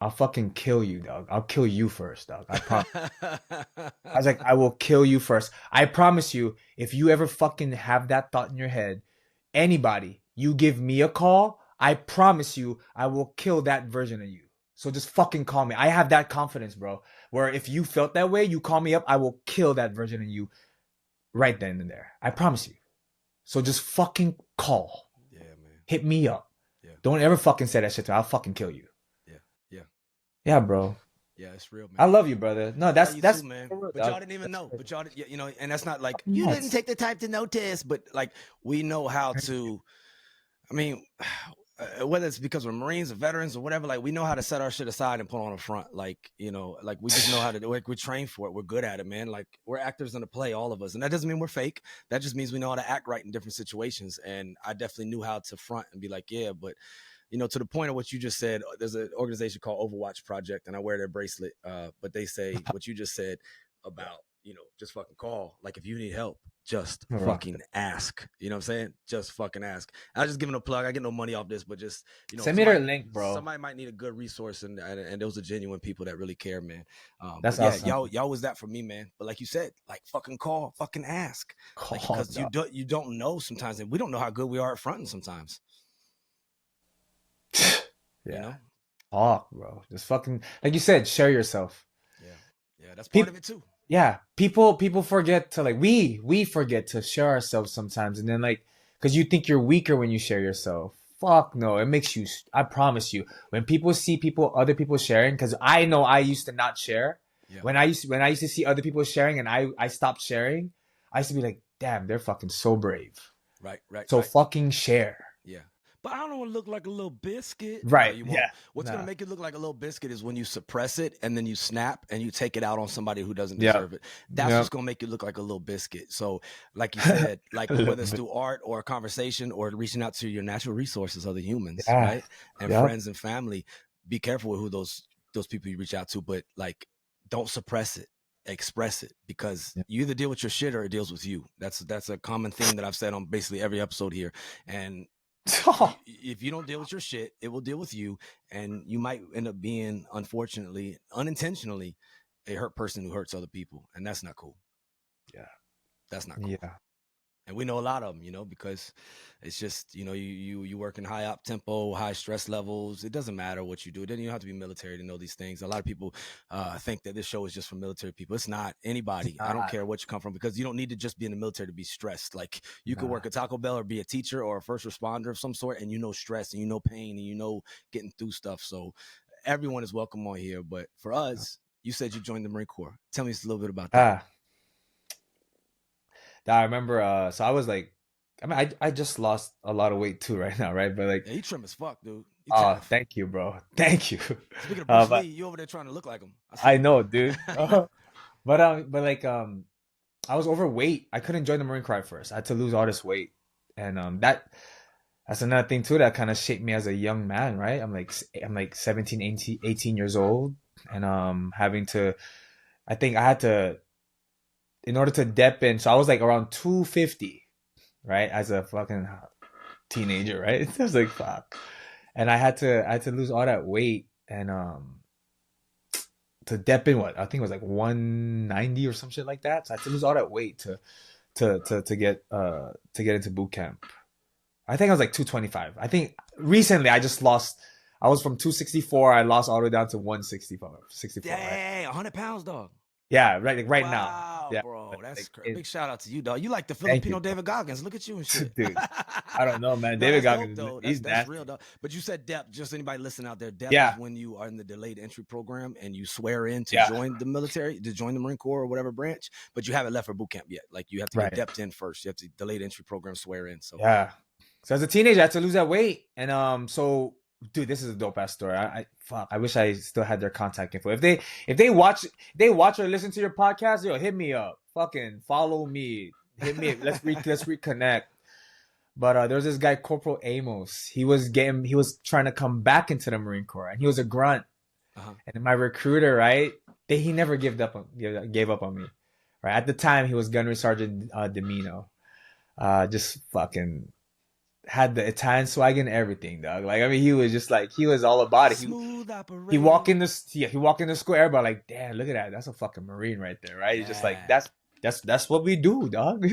I'll fucking kill you, dog. I'll kill you first, dog. I promise. I was like, I will kill you first. I promise you, if you ever fucking have that thought in your head, anybody, you give me a call, I promise you, I will kill that version of you. So just fucking call me. I have that confidence, bro. Where if you felt that way, you call me up, I will kill that version of you right then and there. I promise you. So just fucking call. Yeah, man. Hit me up. Yeah. Don't ever fucking say that shit to me. I'll fucking kill you. Yeah, bro. Yeah, it's real, man. I love you, brother. No, that's too, man. Real, but y'all didn't even know. But y'all, you know, and that's not like you didn't take the time to notice. But like we know how to. I mean, whether it's because we're Marines or veterans or whatever, like we know how to set our shit aside and put on a front. Like, you know, like we just know how to do it. We train for it. We're good at it, man. Like we're actors in the play, all of us. And that doesn't mean we're fake. That just means we know how to act right in different situations. And I definitely knew how to front and be like, yeah, but you know, to the point of what you just said, there's an organization called Overwatch Project, and I wear their bracelet. But they say what you just said about, you know, just fucking call. Like if you need help, just fucking ask. You know what I'm saying? Just fucking ask. I was just giving a plug. I get no money off this, but just, you know, send me their link, bro. Somebody might need a good resource, and those are genuine people that really care, man. That's awesome. Y'all was that for me, man. But like you said, like fucking call, fucking ask, because you don't know sometimes, and we don't know how good we are at fronting sometimes. Yeah. You know? Talk, bro. Just fucking, like you said, share yourself. Yeah, that's part of it too. Yeah, people forget to, like, we forget to share ourselves sometimes, and then like, because you think you're weaker when you share yourself. Fuck no, it makes you. I promise you, when people see other people sharing, because I know I used to not share. Yeah. When I used to see other people sharing and I stopped sharing, I used to be like, damn, they're fucking so brave. Right. So fucking share. Yeah. But I don't want to look like a little biscuit. Right. No, yeah. What's going to make it look like a little biscuit is when you suppress it and then you snap and you take it out on somebody who doesn't deserve it. That's what's going to make you look like a little biscuit. So like you said, like whether it's through art or a conversation or reaching out to your natural resources, other humans, right? And friends and family, be careful with who those people you reach out to, but like, don't suppress it. Express it, because you either deal with your shit or it deals with you. That's a common theme that I've said on basically every episode here. And if you don't deal with your shit, it will deal with you, and you might end up being, unfortunately, unintentionally, a hurt person who hurts other people, and that's not cool. Yeah. That's not cool. Yeah. And we know a lot of them, you know, because it's just, you know, you work in high up tempo, high stress levels. It doesn't matter what you do. It doesn't even have to be military to know these things. A lot of people think that this show is just for military people. It's not. Anybody. I don't care what you come from, because you don't need to just be in the military to be stressed. Like, you could work at Taco Bell or be a teacher or a first responder of some sort, and you know stress and you know pain and you know getting through stuff. So everyone is welcome on here. But for us, you said you joined the Marine Corps. Tell me just a little bit about that. I remember, so I was like, I mean, I just lost a lot of weight too right now, right? But like, yeah, you trim as fuck, dude. You oh, tough. thank you, bro. Thank you. Speaking of Bruce But Lee, you over there trying to look like him. I know, dude. But like, I was overweight. I couldn't join the Marine Corps at first. I had to lose all this weight, and that's another thing too that kind of shaped me as a young man, right? I'm like 17, 18 years old, and having to, I think I had to, in order to dep in. So I was like around 250, right, as a fucking teenager, right? I was like, fuck, and I had to lose all that weight, and to dep in, what I think it was like 190 or some shit like that. So I had to lose all that weight to get into boot camp. I think I was like 225. I think recently I just lost. I was from 264. I lost all the way down to 164. 64. Dang, 100 pounds, dog. Yeah, right wow, now. Yeah, bro, that's like, big shout out to you, dog. You like the Filipino David Goggins. Look at you and shit. Dude, I don't know, man. No, David that's Goggins, dope, though. he's That's nasty. real, dog. But you said depth. Just anybody listening out there, depth Yeah. is when you are in the delayed entry program and you swear in to Yeah. join the military, to join the Marine Corps or whatever branch, but you haven't left for boot camp yet. Like, you have to get depth in first. You have to delayed entry program swear in. So yeah. So as a teenager, I had to lose that weight, and so dude, this is a dope ass story. I wish I still had their contact info. If they watch or listen to your podcast, yo, hit me up. Fucking follow me. Hit me. Let's reconnect. But there was this guy, Corporal Amos. He was trying to come back into the Marine Corps, and he was a grunt. And my recruiter, right? He never gave up on me. Right, at the time, he was Gunnery Sergeant Domino. Just fucking had the Italian swag and everything, dog. Like, I mean, he was just like, he was all about it. Smooth operator. He walked in the square, but like, damn, look at that. That's a fucking Marine right there, right? He's just like, that's what we do, dog.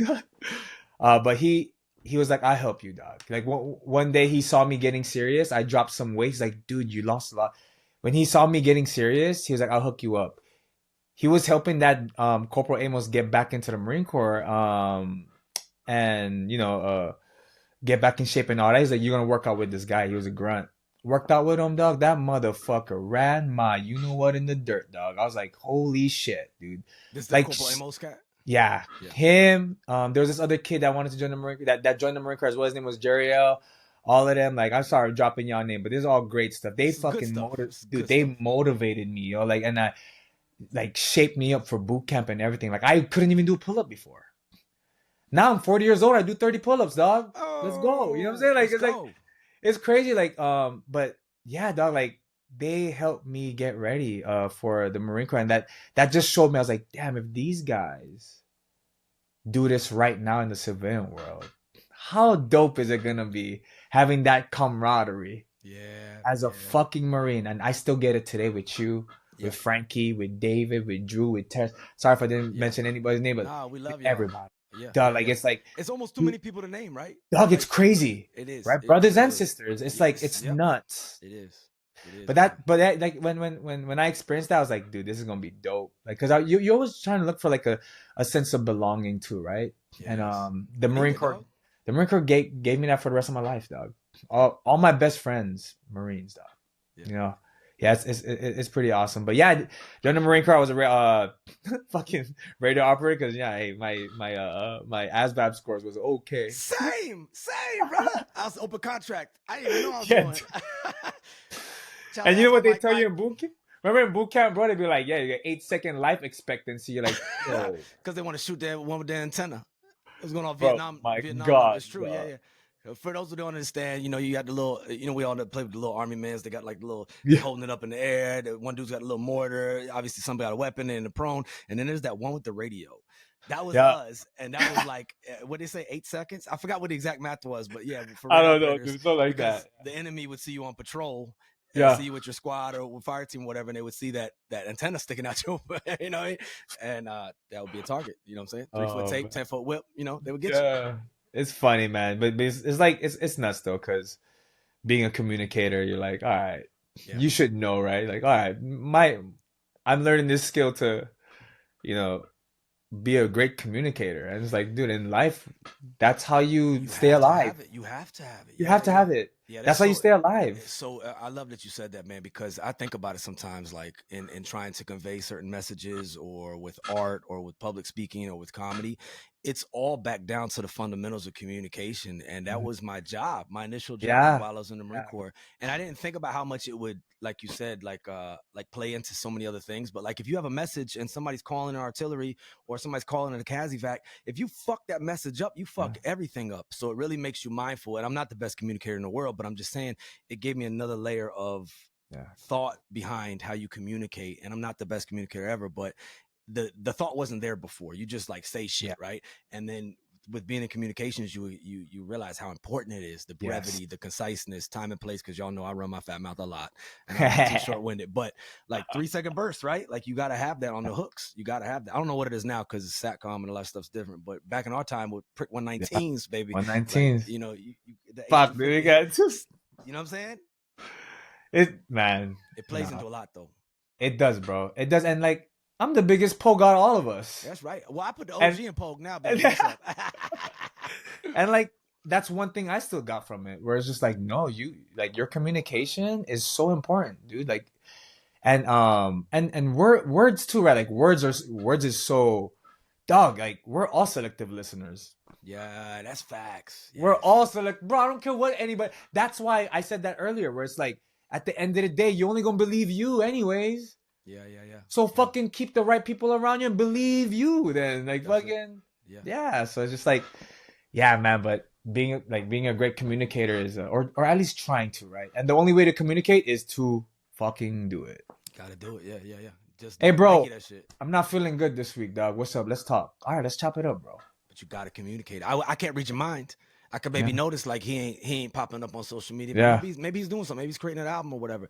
But he was like, I help you, dog. Like, one day he saw me getting serious. I dropped some weight. He's like, dude, you lost a lot. When he saw me getting serious, he was like, I'll hook you up. He was helping that Corporal Amos get back into the Marine Corps, and get back in shape and all that. He's like, you're gonna work out with this guy. He was a grunt. Worked out with him, dog. That motherfucker ran my you know what in the dirt, dog. I was like, holy shit, dude. This is like Corporal Amos cat? Yeah. Him. There was this other kid that wanted to join the Marine Corps, that joined the Marine Corps as well. His name was Jeriel. All of them, like, I'm sorry dropping y'all name, but this is all great stuff. They fucking motivated me, yo. Like, and I like shaped me up for boot camp and everything. Like, I couldn't even do a pull-up before. Now I'm 40 years old. I do 30 pull-ups, dog. Let's go. You know what I'm saying? Like, it's like, it's crazy. Like, but yeah, dog. Like, they helped me get ready for the Marine Corps, and that just showed me. I was like, damn, if these guys do this right now in the civilian world, how dope is it gonna be having that camaraderie? Yeah. As a fucking Marine, and I still get it today with you. With Frankie, with David, with Drew, with Tess. Sorry if I didn't mention anybody's name, but we love everybody. Yeah, dog, like it's like it's almost too many people to name, right? Dog, it's crazy. It is, right? Brothers and sisters. It's like it's nuts. It is. But that, like when I experienced that, I was like, dude, this is gonna be dope. Like, cause you always trying to look for like a sense of belonging too, right? Yes. And the Marine Corps gave me that for the rest of my life, dog. All my best friends, Marines, dog. Yeah. You know. Yeah, it's pretty awesome. But yeah, during the Marine Corps, I was a fucking radio operator because my ASVAB scores was okay. Same, brother. I was open contract. I didn't even know I was doing. And you know what they tell you in boot camp? Remember in boot camp, bro, they'd be like, yeah, you got 8-second life expectancy. You're like, because they want to shoot that one with the antenna. It was going on Vietnam. God, it's true. God. Yeah. For those who don't understand, you got the little, we all play with the little army mans. They got like the little holding it up in the air. The one dude's got a little mortar. Obviously, somebody got a weapon in the prone. And then there's that one with the radio. That was us, and that was like what they say, 8 seconds. I forgot what the exact math was, but yeah, I don't know, something like that. The enemy would see you on patrol. see you with your squad or with fire team, whatever, and they would see that antenna sticking out your, you know, and that would be a target. You know what I'm saying? 3-foot tape, 10-foot whip. You know, they would get you. It's funny, man, but it's like it's nuts though, because being a communicator, you're like, all right, you should know, right? Like, all right, I'm learning this skill to, you know, be a great communicator. And it's like, dude, in life, that's how you stay alive. You have to have it. You have to have it. Yeah, that's how you stay alive. So I love that you said that, man, because I think about it sometimes, like in trying to convey certain messages, or with art, or with public speaking, or with comedy. It's all back down to the fundamentals of communication, and that was my job, my initial job while I was in the Marine Corps. And I didn't think about how much it would, like you said, like play into so many other things. But like if you have a message and somebody's calling an artillery or somebody's calling a CASEVAC, if you fuck that message up, you fuck everything up. So it really makes you mindful. And I'm not the best communicator in the world, but I'm just saying it gave me another layer of thought behind how you communicate. And I'm not the best communicator ever, but the thought wasn't there before. You just like say shit, right? And then with being in communications, you realize how important it is, the brevity, the conciseness, time and place, because y'all know I run my fat mouth a lot and I'm too short-winded, but like 3-second bursts, right? Like you got to have that on the hooks. You got to have that. I don't know what it is now because it's SATCOM and a lot of stuff's different, but back in our time with prick 119s, baby. 119s. Like, you know, fuck, dude, you got just, you know what I'm saying? It plays into a lot though. It does, bro. It does. And like, I'm the biggest pogue out of all of us. That's right. Well, I put the OG in pogue now, baby. And like, that's one thing I still got from it, where it's just like, no, you like your communication is so important, dude. Like, and words too, right? Like words is so, dog. Like we're all selective listeners. Yeah, that's facts. We're all selective, bro. I don't care what anybody. That's why I said that earlier, where it's like, at the end of the day, you only gonna believe you anyways. Yeah. So fucking keep the right people around you and believe you then. Like that's fucking so it's just like, yeah, man, but being a great communicator is or at least trying to, right? And the only way to communicate is to fucking do it. Gotta do it. Yeah. Just hey bro, that shit. I'm not feeling good this week, dog. What's up? Let's talk. All right, let's chop it up, bro. But you gotta communicate. I can't read your mind. I could maybe notice like he ain't popping up on social media. Yeah. Maybe he's doing something. Maybe he's creating an album or whatever.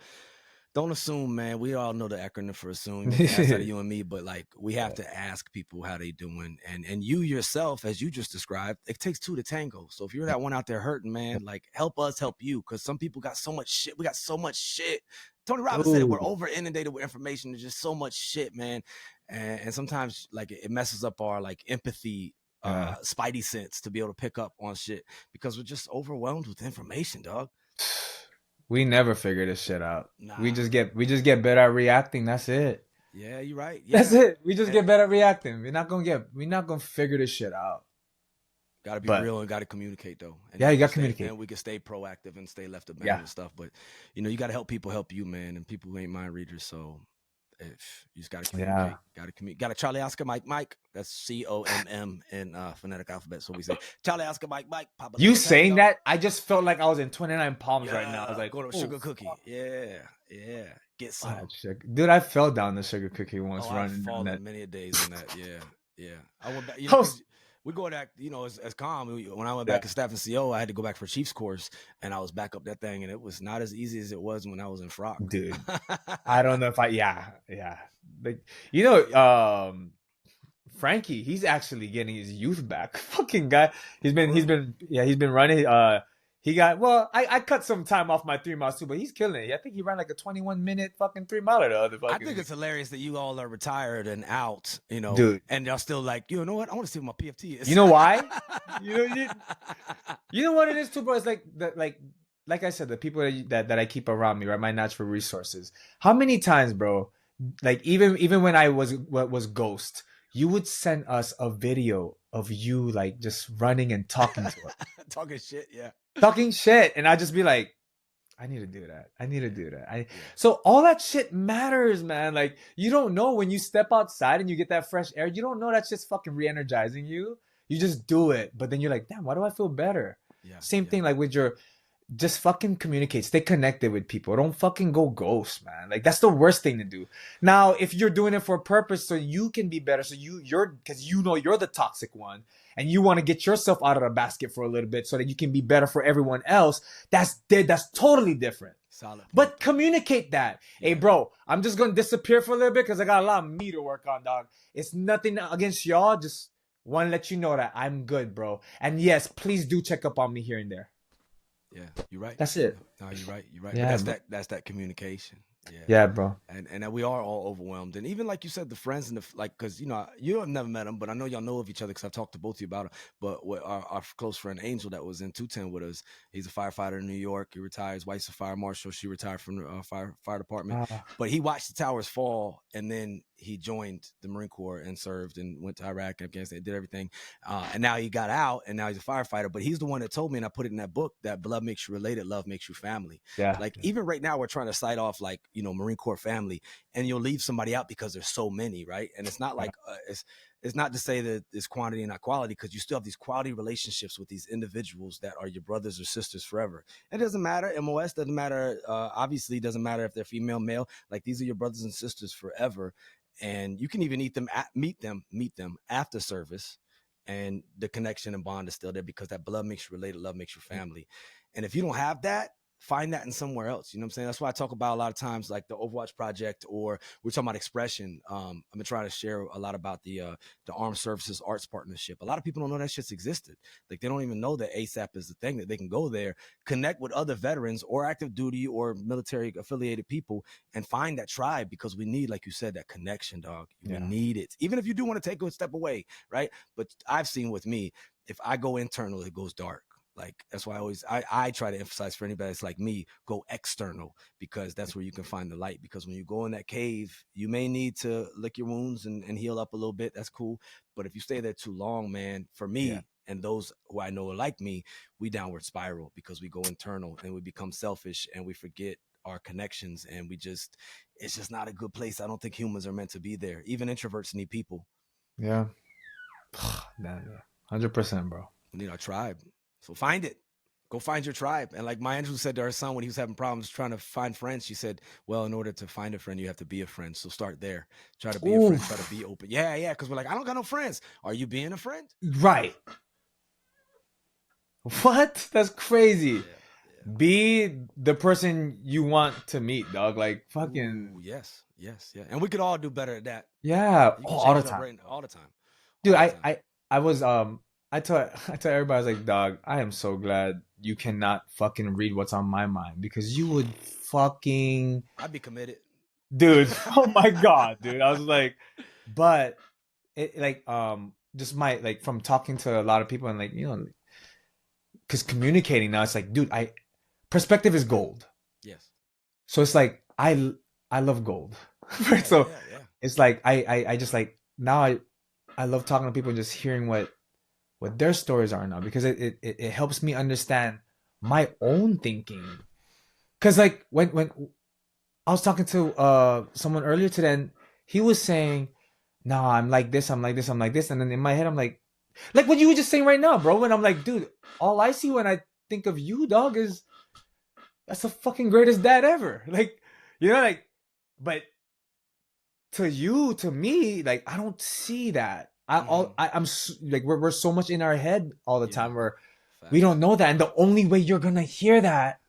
Don't assume, man. We all know the acronym for assume. That's out of you and me, but like we have to ask people how they doing. And you yourself, as you just described, it takes two to tango. So if you're that one out there hurting, man, like help us help you, because some people got so much shit. We got so much shit. Tony Robbins said it, we're over inundated with information. There's just so much shit, man. And sometimes like it messes up our like empathy, spidey sense to be able to pick up on shit, because we're just overwhelmed with information, dog. We never figure this shit out. Nah. We just get better at reacting. That's it. Yeah, you're right. Yeah. That's it. We just get better at reacting. We're not gonna figure this shit out. Gotta be real and gotta communicate though. And you gotta communicate. And we can stay proactive and stay left of and stuff. But you know, you gotta help people help you, man. And people ain't mind readers, so if you just gotta communicate. Gotta Charlie Oscar Mike. That's COMM in phonetic alphabet. So we say Charlie Oscar Mike. Papa you saying that? I just felt like I was in 29 Palms right now. I was like, go to Sugar Cookie. Yeah. Get some. Dude, I fell down the Sugar Cookie once running. I've fallen that. many days in that. Yeah. I went back. We go back, you know, as calm. When I went back to staff and CO, I had to go back for Chiefs course, and I was back up that thing, and it was not as easy as it was when I was in frock. Dude, I don't know if Like, you know, Frankie, he's actually getting his youth back. Fucking guy, he's been running. I cut some time off my 3 miles too, but he's killing it. I think he ran like a 21-minute fucking 3 mile the other. I think it's hilarious that you all are retired and out, you know, dude, and y'all still like, you know what? I want to see what my PFT is. You know why? you know what it is too, bro. It's like I said, the people that I keep around me, right? My natural resources. How many times, bro? Like even when I was Ghost, you would send us a video of you like just running and talking to us. Talking shit, yeah. Talking shit. And I'd just be like, I need to do that. So all that shit matters, man. Like, you don't know when you step outside and you get that fresh air. You don't know that shit's fucking re-energizing you. You just do it. But then you're like, damn, why do I feel better? Yeah, Same thing like with your... Just fucking communicate. Stay connected with people. Don't fucking go ghost, man. Like, that's the worst thing to do. Now, if you're doing it for a purpose so you can be better, so because you know you're the toxic one, and you want to get yourself out of the basket for a little bit so that you can be better for everyone else, that's totally different. Solid point. But communicate that. Yeah. Hey, bro, I'm just going to disappear for a little bit because I got a lot of me to work on, dog. It's nothing against y'all. Just want to let you know that I'm good, bro. And yes, please do check up on me here and there. Yeah, you're right. That's it. No, you're right. You're right. Yeah, but that's that communication. Yeah, bro. And we are all overwhelmed. And even like you said, the friends and the because you have never met them, but I know y'all know of each other because I've talked to both of you about it. But our close friend Angel that was in 210 with us, he's a firefighter in New York. He retired. His wife's a fire marshal. She retired from the fire department. But he watched the towers fall, and then he joined the Marine Corps and served and went to Iraq and Afghanistan, did everything. And now he got out, and now he's a firefighter. But he's the one that told me, and I put it in that book, that blood makes you related, love makes you family. Yeah. Like even right now, we're trying to cite off like Marine Corps family, and you'll leave somebody out because there's so many, right? And it's not like it's not to say that it's quantity and not quality, because you still have these quality relationships with these individuals that are your brothers or sisters forever. It doesn't matter. MOS doesn't matter. Obviously, it doesn't matter if they're female, male. Like these are your brothers and sisters forever, and you can even meet them after service, and the connection and bond is still there because that blood makes you related, love makes you family. And if you don't have that, find that in somewhere else. You know what I'm saying? That's why I talk about a lot of times like the Overwatch Project, or we're talking about expression. I've been trying to share a lot about the Armed Services Arts Partnership. A lot of people don't know that shit's existed. Like they don't even know that ASAP is the thing, that they can go there, connect with other veterans or active duty or military affiliated people and find that tribe, because we need, like you said, that connection, dog. We need it. Even if you do want to take a step away, right? But I've seen with me, if I go internal, it goes dark. Like that's why I try to emphasize for anybody that's like me, go external, because that's where you can find the light. Because when you go in that cave, you may need to lick your wounds and heal up a little bit. That's cool. But if you stay there too long, man, for me and those who I know are like me, we downward spiral because we go internal and we become selfish and we forget our connections, and it's just not a good place. I don't think humans are meant to be there. Even introverts need people. Yeah. 100%, bro. We need our tribe. So find it. Go find your tribe. And like Maya Angelou said to her son when he was having problems trying to find friends, she said, well, in order to find a friend, you have to be a friend. So start there. Try to be a friend. Try to be open. Yeah. Because we're like, I don't got no friends. Are you being a friend? Right. What? That's crazy. Yeah. Be the person you want to meet, dog. Like fucking. Ooh, yes. And we could all do better at that. Yeah. All the time. All the time. Dude, I was I tell everybody, I was like, dog, I am so glad you cannot fucking read what's on my mind, because you would fucking... I'd be committed. Dude, oh my God, dude. I was like, but it like, just like from talking to a lot of people and like, because communicating now, it's like, dude, perspective is gold. Yes. So it's like, I love gold. Right? So it's like, I just like, now I love talking to people and just hearing what their stories are now, because it helps me understand my own thinking. Because like when I was talking to someone earlier today, and he was saying, no, I'm like this, I'm like this, I'm like this. And then in my head, I'm like what you were just saying right now, bro. And I'm like, dude, all I see when I think of you, dog, is that's the fucking greatest dad ever. Like, like, but to me, like, I don't see that. I'm like, we're so much in our head all the time where we don't know that. And the only way you're going to hear that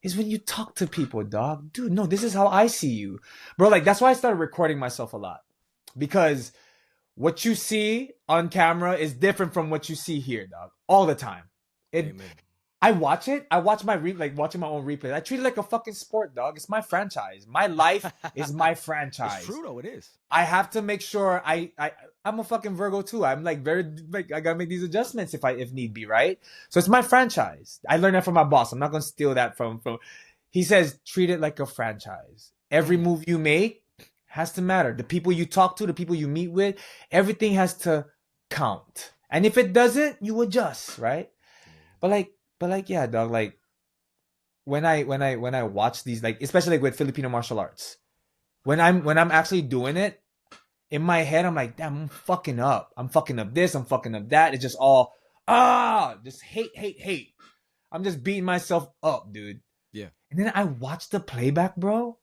is when you talk to people, dog. Dude, no, this is how I see you. Bro, like, that's why I started recording myself a lot. Because what you see on camera is different from what you see here, dog. All the time. Amen. I watch it. I watch watching my own replays. I treat it like a fucking sport, dog. It's my franchise. My life is my franchise. It's true though, it is. I have to make sure I'm a fucking Virgo too. I'm like I gotta make these adjustments if need be, right? So it's my franchise. I learned that from my boss. I'm not gonna steal that from. He says treat it like a franchise. Every move you make has to matter. The people you talk to, the people you meet with, everything has to count. And if it doesn't, you adjust, right? But like, yeah, dog, like when I watch these, like, especially like with Filipino martial arts, when I'm actually doing it, in my head, I'm like, damn, I'm fucking up. I'm fucking up this, I'm fucking up that. It's just all, just hate. I'm just beating myself up, dude. Yeah. And then I watch the playback, bro.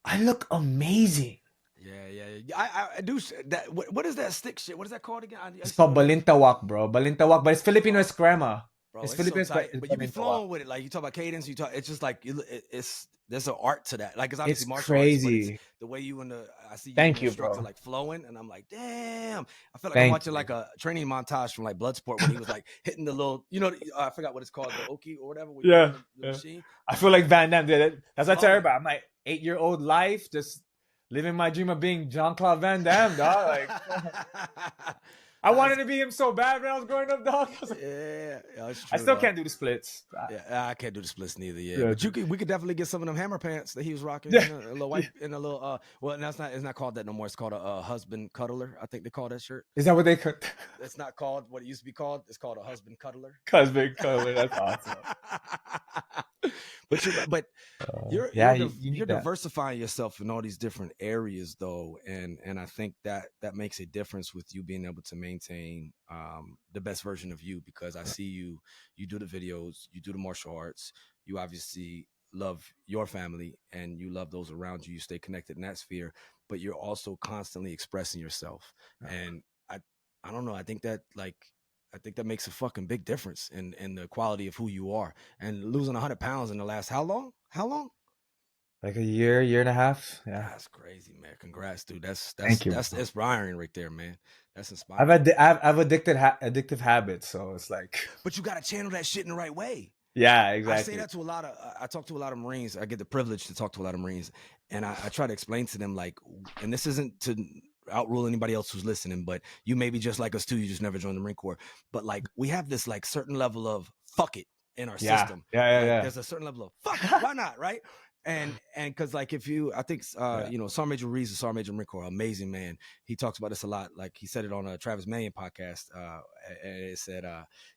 I look amazing. Yeah. I do that. What is that stick shit? What is that called again? It's called balintawak, bro. Balintawak, but it's Filipino eskrema. Bro, It's it's so Felipe's, tight. But you be Flamenco a flowing with it. Like you talk about cadence, it's just like it's there's an art to that. Like it's It's obviously martial arts, but it's crazy. the way you and the I see you and Thank the you, instructor bro. like flowing, and I'm like, damn. I feel like I'm Thank watching you. like a training montage from like Bloodsport when he was like hitting the little, I forgot what it's called, the Oki or whatever, when you're Yeah, doing the yeah. machine. I I'm feel like, like Van Damme did it. That's what I tell flowing. everybody. I'm like 8-year-old life, just living my dream of being Jean-Claude Van Damme, dog. Like I wanted That's to be him so bad when I was growing up, dog. I was like, yeah, it's I true, still dog. can't do the splits. Yeah, I can't do the splits neither. Yeah, Yeah, but we could definitely get some of them hammer pants that he was rocking. yeah, A little white and a little Well, that's not. It's not called that no more. It's called a husband cuddler. I think they call that shirt. Is that what they could? It's not called what it used to be called. It's called a husband cuddler. Cosmic color. That's awesome. But Yeah, you you're need that. diversifying yourself in all these different areas though, and I think that makes a difference with you being able to maintain the best version of you, because I see you do the videos, you do the martial arts, you obviously love your family and you love those around you, you stay connected in that sphere, but you're also constantly expressing yourself. And I don't know, I think that makes a fucking big difference in the quality of who you are. And losing 100 pounds in the last how long? How long? Like a year and a half. Yeah. That's crazy, man. Congrats, dude. Thank you, That's bro. inspiring right there, man. That's I've inspiring. had I've addictive habits, so it's like But you got to channel that shit in the right way. yeah, I say exactly. that to a lot of, I talk to a lot of Marines. I get the privilege to talk to a lot of Marines, and I try to explain to them, like, and this isn't to outrule anybody else who's listening, but you may be just like us too. You just never joined the Marine Corps. But like, we have this like certain level of fuck it in our Yeah, system. Like, yeah, there's a certain level of fuck it. Why not? Right. And because like if you, I think yeah, Sergeant Major Reeves, the Sergeant Major Marine Corps, amazing man. He talks about this a lot. Like he said it on a Travis Mannion podcast, and it said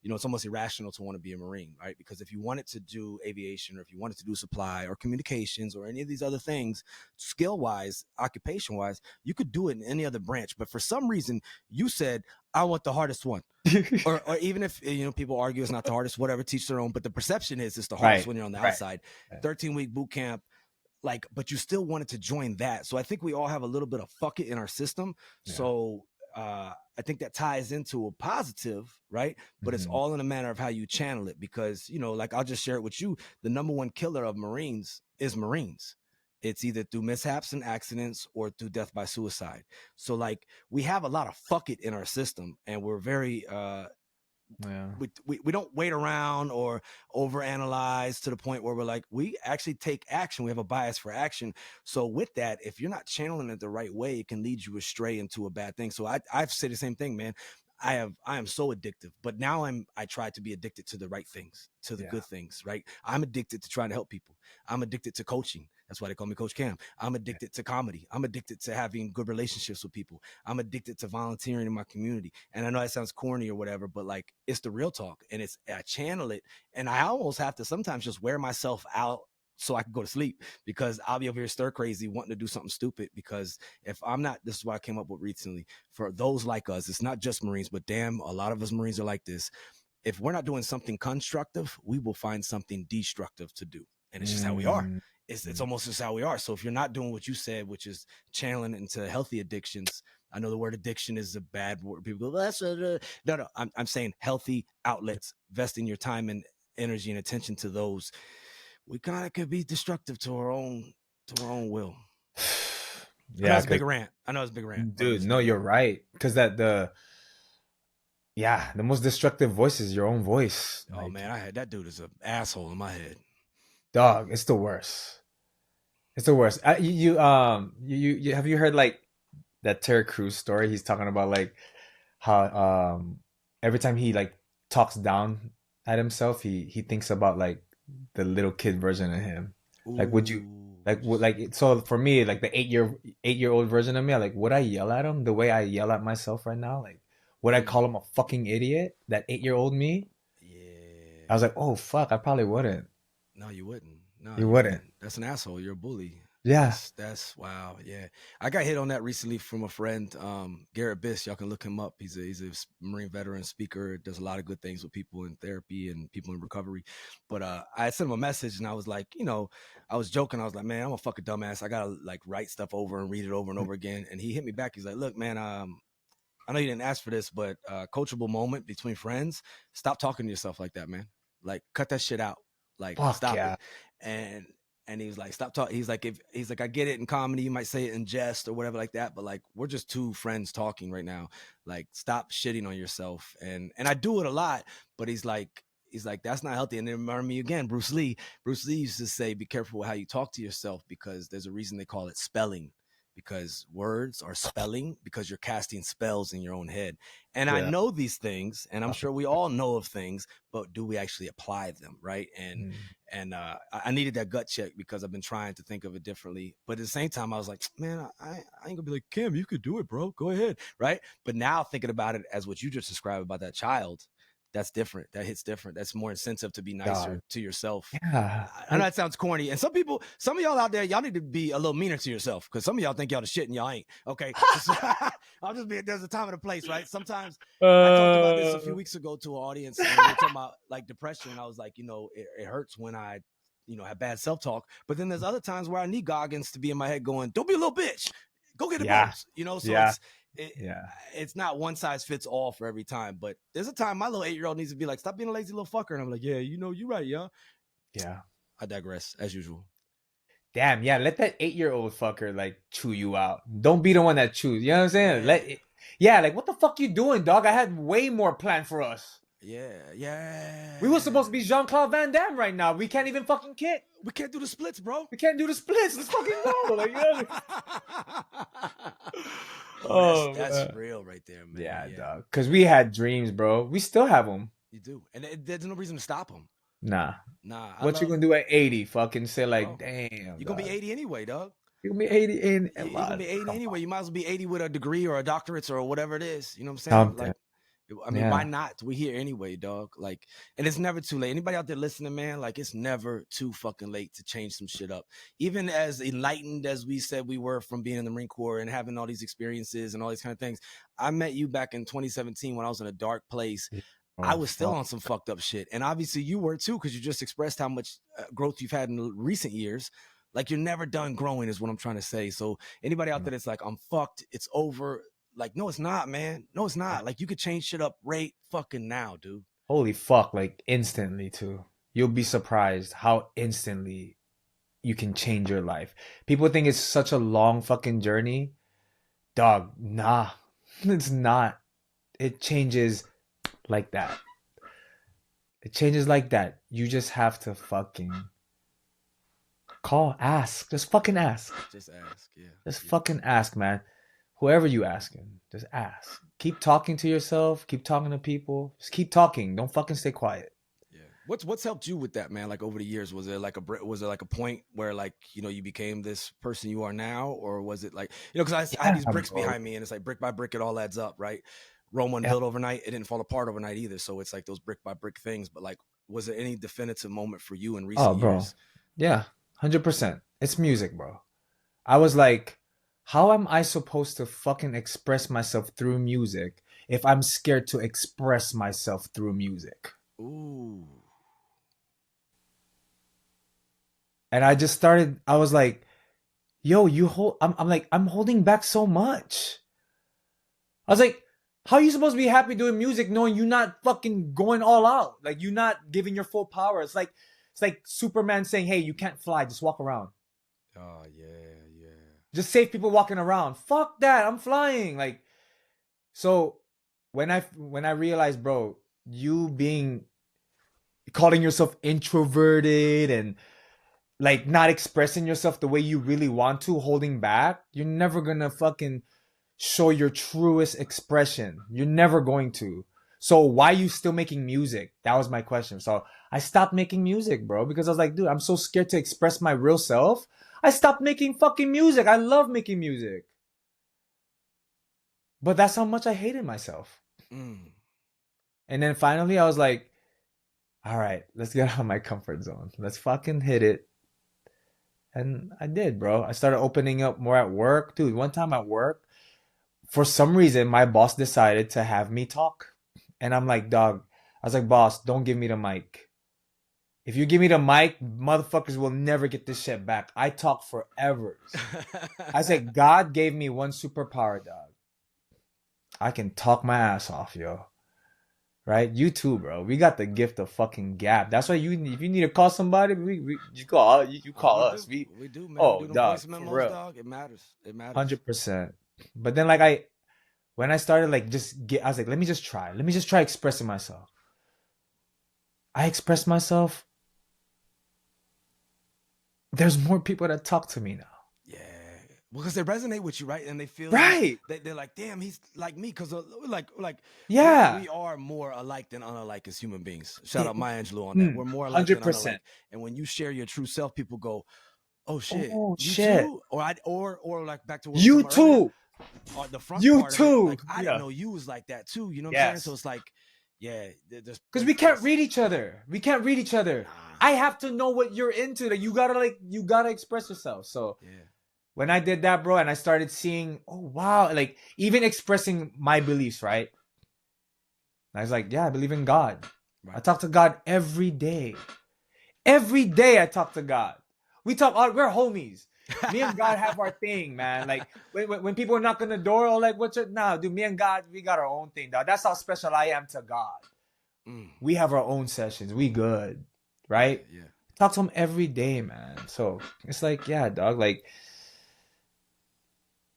it's almost irrational to want to be a Marine, right? Because if you wanted to do aviation, or if you wanted to do supply or communications or any of these other things, skill wise, occupation wise, you could do it in any other branch. But for some reason, you said, I want the hardest one. Or even if people argue it's not the hardest, whatever, teach their own. But the perception is it's the hardest when you're on the outside. 13-week boot camp, but you still wanted to join that. So I think we all have a little bit of fuck it in our system. Yeah. So I think that ties into a positive, right? But it's all in a manner of how you channel it, because like I'll just share it with you. The number one killer of Marines is Marines. It's either through mishaps and accidents or through death by suicide. So like we have a lot of fuck it in our system, and we're very we don't wait around or overanalyze to the point where we're like, we actually take action. We have a bias for action. So with that, if you're not channeling it the right way, it can lead you astray into a bad thing. So I've said the same thing, man. I am so addictive, but now I try to be addicted to the right things, to the good things, right? I'm addicted to trying to help people. I'm addicted to coaching. That's why they call me Coach Cam. I'm addicted to comedy. I'm addicted to having good relationships with people. I'm addicted to volunteering in my community. And I know that sounds corny or whatever, but like it's the real talk, and I channel it, and I almost have to sometimes just wear myself out so I can go to sleep, because I'll be over here stir crazy wanting to do something stupid. Because if I'm not, this is what I came up with recently, for those like us, it's not just Marines, but damn, a lot of us Marines are like this. If we're not doing something constructive, we will find something destructive to do. And it's just how we are. It's almost just how we are. So if you're not doing what you said, which is channeling into healthy addictions, I know the word addiction is a bad word. People go, that's no. I'm saying healthy outlets, investing your time and energy and attention to those. We kind of could be destructive to our own will. Yeah, I know it's a big rant. Dude, no, you're right. Because the most destructive voice is your own voice. Oh man, I had that dude as an asshole in my head. Dog, it's the worst. It's the worst. You have you heard like that Terry Crews story? He's talking about like how every time he like talks down at himself, he thinks about like the little kid version of him. Ooh. Like would you so for me, like the 8-year-old version of me, would I yell at him the way I yell at myself right now? Like would I call him a fucking idiot? That 8-year-old me? Yeah. I was like, oh fuck, I probably wouldn't. No, you wouldn't. No, you wouldn't. That's an asshole. You're a bully. Yeah. That's wow. Yeah. I got hit on that recently from a friend, Garrett Biss. Y'all can look him up. He's a Marine veteran speaker, does a lot of good things with people in therapy and people in recovery. But I sent him a message, and I was like, I was joking. I was like, man, I'm a fucking dumbass. I gotta like write stuff over and read it over and over again. And he hit me back. He's like, look, man, I know you didn't ask for this, but coachable moment between friends. Stop talking to yourself like that, man. Like, cut that shit out. Like, Fuck stop yeah. it. And he was like, stop talking. He's like, I get it in comedy, you might say it in jest or whatever like that, but like, we're just two friends talking right now. Like, stop shitting on yourself. And I do it a lot, but he's like, that's not healthy. And then remember me again, Bruce Lee used to say, be careful how you talk to yourself, because there's a reason they call it spelling, because words are spelling, because you're casting spells in your own head. And I Yeah. know these things, and I'm sure we all know of things, but do we actually apply them, right? And I needed that gut check, because I've been trying to think of it differently. But at the same time, I was like, man, I ain't gonna be like, Kim, you could do it, bro. Go ahead, right? But now thinking about it as what you just described about that child, that's different. That hits different. That's more incentive to be nicer to yourself. Yeah. I know that sounds corny. And some of y'all out there, y'all need to be a little meaner to yourself, because some of y'all think y'all the shit and y'all ain't. Okay. I'll just be, there's a time and a place, right? Sometimes I talked about this a few weeks ago to an audience, and we were talking about like depression. I was like, it hurts when I, have bad self-talk. But then there's other times where I need Goggins to be in my head going, don't be a little bitch. Go get a bones. So it's not one size fits all for every time. But there's a time my little 8-year-old needs to be like, stop being a lazy little fucker. And I'm like, yeah, you're right, yeah. Yeah. I digress, as usual. Damn, yeah, let that 8-year-old fucker like chew you out. Don't be the one that chews. You know what I'm saying? Yeah. Like what the fuck you doing, dog? I had way more planned for us. Yeah. We were supposed to be Jean-Claude Van Damme right now. We can't even fucking kick. We can't do the splits, bro. We can't do the splits. Let's fucking go. Like, that's real right there, man. Yeah, dog. Because we had dreams, bro. We still have them. You do, and there's no reason to stop them. Nah. What you gonna do at 80? Fucking say like, bro, damn. You're gonna be 80 anyway, dog. You're gonna be 80 in you're gonna be 80 anyway. You might as well be 80 with a degree or a doctorate or whatever it is. You know what I'm saying? Like, I mean, why not? We're here anyway, dog. Like, and it's never too late. Anybody out there listening, man, like, it's never too fucking late to change some shit up. Even as enlightened as we said we were from being in the Marine Corps and having all these experiences and all these kind of things. I met you back in 2017 when I was in a dark place. I was still on some fucked up shit. And obviously you were too, because you just expressed how much growth you've had in recent years. Like, you're never done growing is what I'm trying to say. So anybody out there that's like, I'm fucked, it's over. Like, no, it's not, man. No, it's not. Like, you could change shit up right fucking now, dude. Holy fuck, like instantly too. You'll be surprised how instantly you can change your life. People think it's such a long fucking journey. Dog, nah. It's not. It changes like that. It changes like that. You just have to fucking ask. Just fucking ask. Just ask, yeah. Just fucking ask, man. Whoever you asking, just ask. Keep talking to yourself. Keep talking to people. Just keep talking. Don't fucking stay quiet. Yeah. What's helped you with that, man? Like, over the years, was there like a point where, like, you became this person you are now, or was it like, because I have these bricks behind me, and it's like brick by brick, it all adds up, right? Rome wasn't built overnight. It didn't fall apart overnight either. So it's like those brick by brick things. But like, was there any definitive moment for you in recent years? Yeah, 100%. It's music, bro. I was like, how am I supposed to fucking express myself through music if I'm scared to express myself through music? Ooh. And I just started, I was like, yo, I'm holding back so much. I was like, how are you supposed to be happy doing music knowing you're not fucking going all out? Like, you're not giving your full power. It's like Superman saying, hey, you can't fly, just walk around. Oh, yeah. Just save people walking around. Fuck that, I'm flying. Like, so when I realized, bro, calling yourself introverted and like not expressing yourself the way you really want to, holding back, you're never gonna fucking show your truest expression. You're never going to. So why are you still making music? That was my question. So I stopped making music, bro, because I was like, dude, I'm so scared to express my real self. I stopped making fucking music. I love making music. But that's how much I hated myself. And then finally I was like, all right, let's get out of my comfort zone. Let's fucking hit it. And I did, bro. I started opening up more at work. Dude, one time at work, for some reason, my boss decided to have me talk. And I'm like, dog, I was like, boss, don't give me the mic. If you give me the mic, motherfuckers will never get this shit back. I talk forever. I said, God gave me one superpower, dog. I can talk my ass off, yo. right? You too, bro. We got the gift of fucking gab. That's why if you need to call somebody, you call call us. We do, man. We Oh, do them dog, voice for memos, real, dog. It matters. It matters. 100%. But then like when I started like I was like, let me just try expressing myself. I express myself. There's more people that talk to me now. Yeah, because they resonate with you, right? And they feel right. They're like, damn, he's like me, because yeah, we are more alike than unalike as human beings. Shout out Maya Angelou on that. We're more alike 100%. than unalike. And when you share your true self, people go, oh shit, Oh you shit. too, or like back to what you we were talking too. about earlier, or the front you part too. of it, like I didn't know you was like that too. You know what I'm saying? So it's like, yeah, because we can't read each other. Nah. I have to know what you're into. Like you gotta express yourself. So yeah. When I did that, bro, and I started seeing, oh wow, like even expressing my beliefs, right? I was like, yeah, I believe in God. Right. I talk to God every day. Every day I talk to God. We're homies. Me and God have our thing, man. Like when people knock on the door, or like, dude, me and God, we got our own thing, dog. That's how special I am to God. We have our own sessions. We good, right? Yeah. Talk to him every day, man. So it's like, yeah, dog, like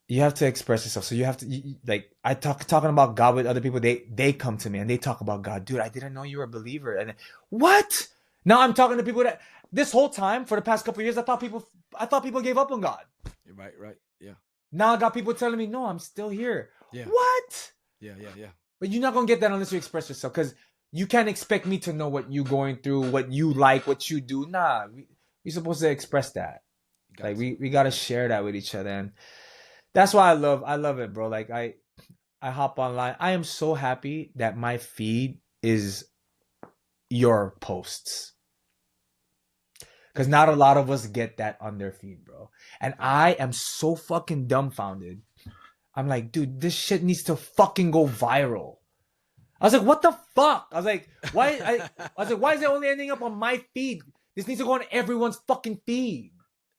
you have to express yourself. So you have to I talking about God with other people. They come to me and they talk about God. Dude, I didn't know you were a believer. And what? Now I'm talking to people that this whole time for the past couple of years, I thought people gave up on God. Right. Yeah. Now I got people telling me, no, I'm still here. Yeah. What? Yeah. But you're not gonna get that unless you express yourself, because you can't expect me to know what you're going through, what you like, what you do. Nah, we're supposed to express that. Like we gotta share that with each other, and that's why I love it, bro. Like I hop online. I am so happy that my feed is your posts, because not a lot of us get that on their feed, bro. And I am so fucking dumbfounded. I'm like, dude, this shit needs to fucking go viral. I was like, what the fuck? I was like, why? I was like, why is it only ending up on my feed? This needs to go on everyone's fucking feed.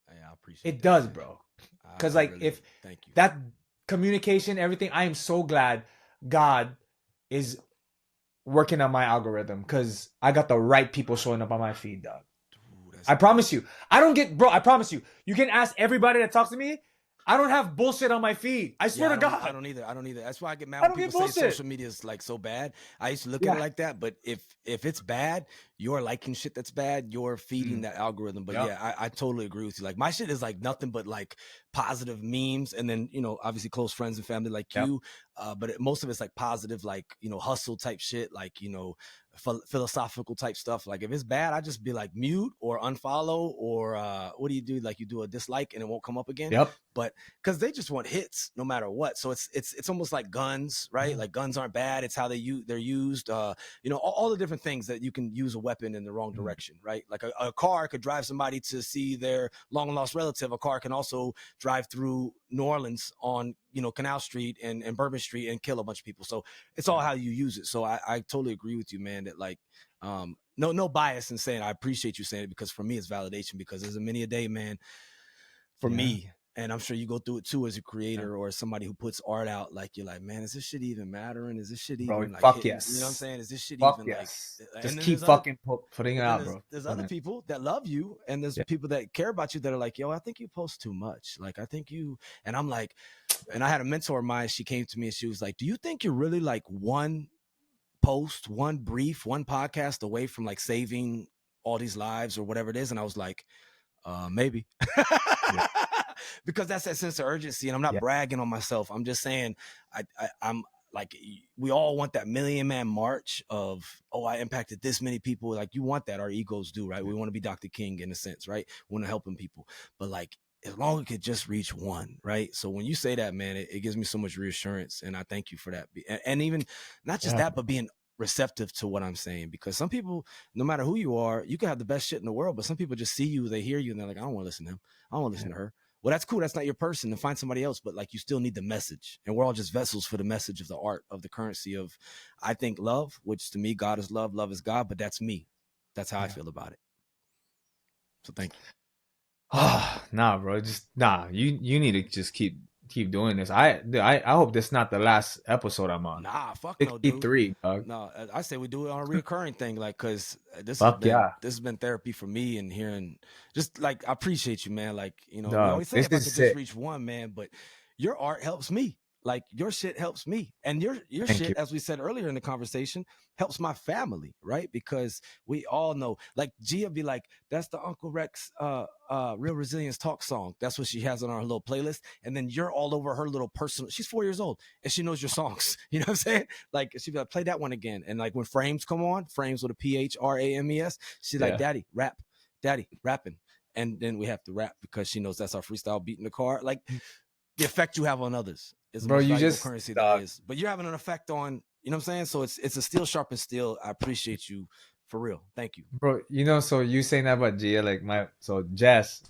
Yeah, I appreciate it. It does, bro. Because like, really, if that communication, everything, I am so glad God is working on my algorithm, because I got the right people showing up on my feed, dog. Dude, I promise you. I don't get, bro, I promise you. You can ask everybody that talks to me. I don't have bullshit on my feed. I swear to God. I don't either. That's why I get mad when people say social media is like so bad. I used to look at it like that, but if it's bad, you're liking shit that's bad, you're feeding that algorithm. But yeah, I totally agree with you. Like my shit is like nothing but like positive memes, and then obviously close friends and family like you. But most of it's like positive, like hustle type shit, like philosophical type stuff. Like if it's bad, I just be like mute or unfollow, or what do you do? Like you do a dislike and it won't come up again. But because they just want hits no matter what. So it's almost like guns, right? Like guns aren't bad. It's how they're used. All the different things that you can use a weapon in the wrong direction, right? Like a car could drive somebody to see their long lost relative. A car can also drive through New Orleans on Canal Street and Bourbon Street and kill a bunch of people. So it's all how you use it. So I totally agree with you, man, that like no bias in saying I appreciate you saying it, because for me it's validation, because there's a many a day, man, for me. And I'm sure you go through it too as a creator or somebody who puts art out. Like you're like, man, is this shit even mattering? Is this shit even like fuck hitting? yes. You know what I'm saying? Is this shit fuck even yes. like? Just keep fucking putting it out, bro. There's other people that love you, and there's people that care about you that are like, yo, I think you post too much. Like I think you, and I'm like, and I had a mentor of mine. She came to me and she was like, do you think you're really like one post, one brief, one podcast away from like saving all these lives or whatever it is? And I was like, maybe. Because that's that sense of urgency, and I'm not bragging on myself. I'm just saying I'm like, we all want that million-man march of, oh, I impacted this many people. Like you want that. Our egos do, right? We want to be Dr. King in a sense, right? We want to helping people. But like, as long as it could just reach one, right? So when you say that, man, it gives me so much reassurance, and I thank you for that. And even not just that, but being receptive to what I'm saying, because some people, no matter who you are, you can have the best shit in the world, but some people just see you, they hear you, and they're like, I don't want to listen to him. I don't want to listen to her. Well, that's cool. That's not your person. Then find somebody else. But like, you still need the message, and we're all just vessels for the message of the art, of the currency of, I think, love, which to me, God is love, love is God. But that's me. That's how I feel about it. So thank you. Nah, bro. Just you need to just keep keep doing this. I hope this is not the last episode I'm on. Nah, fuck no, dude. 63, dog. No, I say we do it on a recurring thing, like, cause this Fuck yeah, has been therapy for me, and hearing just like, I appreciate you, man. Like, we dog. always say This if I is could just sick. reach one, man, but your art helps me. Like, your shit helps me, and your Thank shit, you, as we said earlier in the conversation, helps my family, right? Because we all know, like, Gia be like, that's the Uncle Rex Real Resilience Talk song. That's what she has on our little playlist. And then you're all over her little personal. She's 4 years old and she knows your songs. You know what I'm saying? Like, she'd be like, play that one again. And like when Frames come on, Frames with a PHRAMES, she's like, yeah, Daddy, rapping. And then we have to rap because she knows that's our freestyle beat in the car. Like, the effect you have on others is the bro. most You valuable just, currency there is. But you're having an effect on, you know what I'm saying? So it's a steel sharpens steel. I appreciate you for real. Thank you. bro. So you saying that about Gia, like Jess,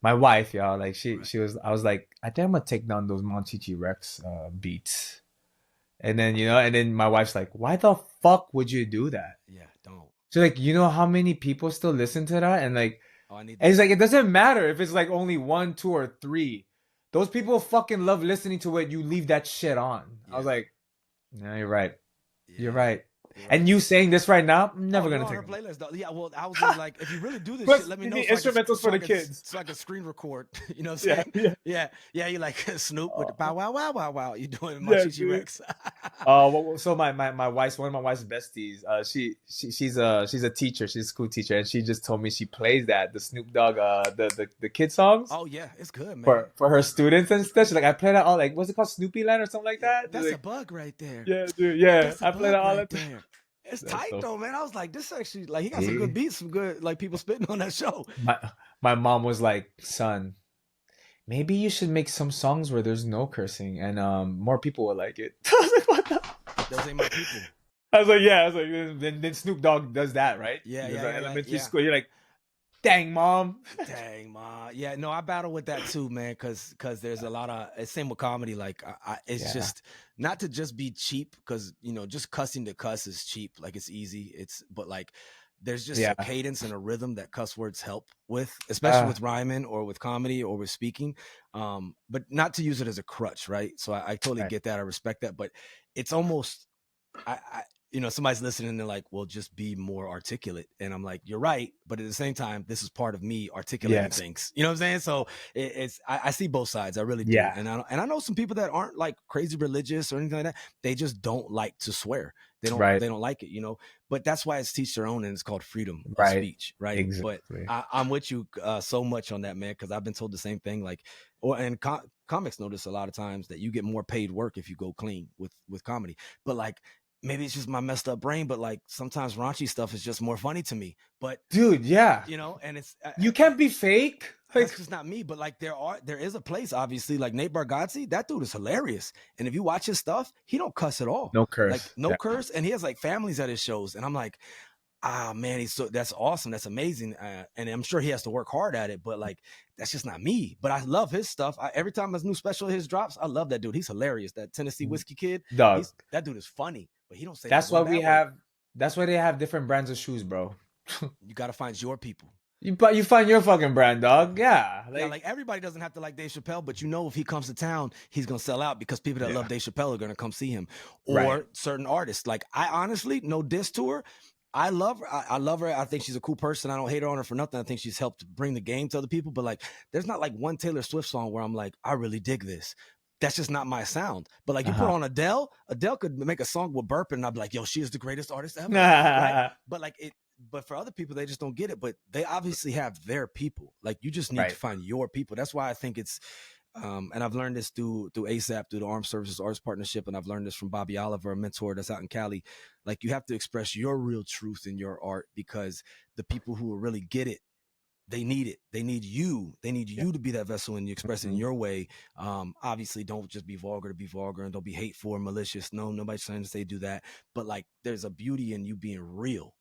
my wife, y'all, like Right. she was. I was like, I think I'm gonna take down those MonchichiRex beats, and then my wife's like, why the fuck would you do that? Yeah, don't. So like, how many people still listen to that, and like, Oh, I need and that. it's like it doesn't matter if it's like only 1, 2, or 3. Those people fucking love listening to it. You leave that shit on. I was Yeah. like, no, you're right. You're Yeah. right. You're And right. you saying this right now, I'm Oh, never you're gonna on take her them. playlist though. Yeah, well, I was just like, if you really do this shit, Plus, let me you know need so I can instrumentals for the kids. so I can screen record. You know what I'm Yeah, saying? yeah, Yeah. You like Snoop with the bow wow wow wow wow. You doing yeah, Monchichi dude. Rex? So my wife's one of my wife's besties. She's a teacher. She's a school teacher, and she just told me she plays the Snoop Dogg the kid songs Oh yeah, it's good, man. for her students and stuff. She's like, I play that all, like, what's it called, Snoopy Land or something like Yeah, that. She's that's a like, bug right there. yeah, dude, yeah, That's a I play that bug all the right time. there. It's That's tight so though, man. I was like, this actually, like, he got some good see. beats, some good, like, people spitting on that show. My mom was like, son, maybe you should make some songs where there's no cursing, and more people will like it. I was like, what the? Those ain't my people. I was like, yeah. I was like, then Snoop Dogg does that, right? Yeah, There's yeah, an yeah, yeah, elementary yeah. school. You're like, dang, mom. Dang, ma. Yeah, no, I battle with that too, man, because there's a lot of, it's same with comedy. Like, it's Yeah, just not to just be cheap, because just cussing to cuss is cheap. Like, it's easy. But like, there's just a yeah, cadence and a rhythm that cuss words help with, especially uh, with rhyming or with comedy or with speaking. But not to use it as a crutch, right? So I totally right. get that. I respect that, but it's almost, I somebody's listening and they're like, well, just be more articulate. And I'm like, you're right. But at the same time, this is part of me articulating Yes, things. You know what I'm saying? So I see both sides. I really do. yeah, And I know some people that aren't like crazy religious or anything like that. They just don't like to swear. right, They don't like it, but that's why it's teach their own, and it's called freedom of right, speech. Right. But exactly. I'm with you so much on that, man. Cause I've been told the same thing. Like, comics notice a lot of times that you get more paid work if you go clean with comedy. But like, maybe it's just my messed up brain, but like sometimes raunchy stuff is just more funny to me. But Dude, yeah, and it's you can't be fake. Like, that's just not me. But like, there is a place, obviously, like Nate Bargatze. That dude is hilarious, and if you watch his stuff, he don't cuss at all. no Like, curse. no Yeah, curse, and he has like families at his shows, and I'm like, man, that's awesome, that's amazing, and I'm sure he has to work hard at it, but like, that's just not me. But I love his stuff. Every time a new special of his drops, I love that dude. He's hilarious. That Tennessee whiskey kid, dog. that dude is funny, but he don't say not That's why one we bad word. have. That's why they have different brands of shoes, bro. You got to find your people. You find your fucking brand, dog. Yeah, Like everybody doesn't have to like Dave Chappelle, but if he comes to town, he's gonna sell out because people that yeah, love Dave Chappelle are gonna come see him. right. Or certain artists. Like, I honestly, no diss to her. I love her. I love her. I think she's a cool person. I don't hate her on her for nothing. I think she's helped bring the game to other people. But like, there's not like one Taylor Swift song where I'm like, I really dig this. That's just not my sound. But like, you put on Adele could make a song with burping, and I'd be like, yo, she is the greatest artist ever. Right? But like, but for other people, they just don't get it. But they obviously have their people. Like, you just need to find your people. That's why I think it's, and I've learned this through ASAP, through the Armed Services Arts Partnership, and I've learned this from Bobby Oliver, a mentor that's out in Cali. Like, you have to express your real truth in your art, because the people who will really get it, they need it. They need you. They need you to be that vessel, and you express it in your way. Obviously, don't just be vulgar to be vulgar, and don't be hateful or malicious. No, nobody's trying to say do that. But like, there's a beauty in you being real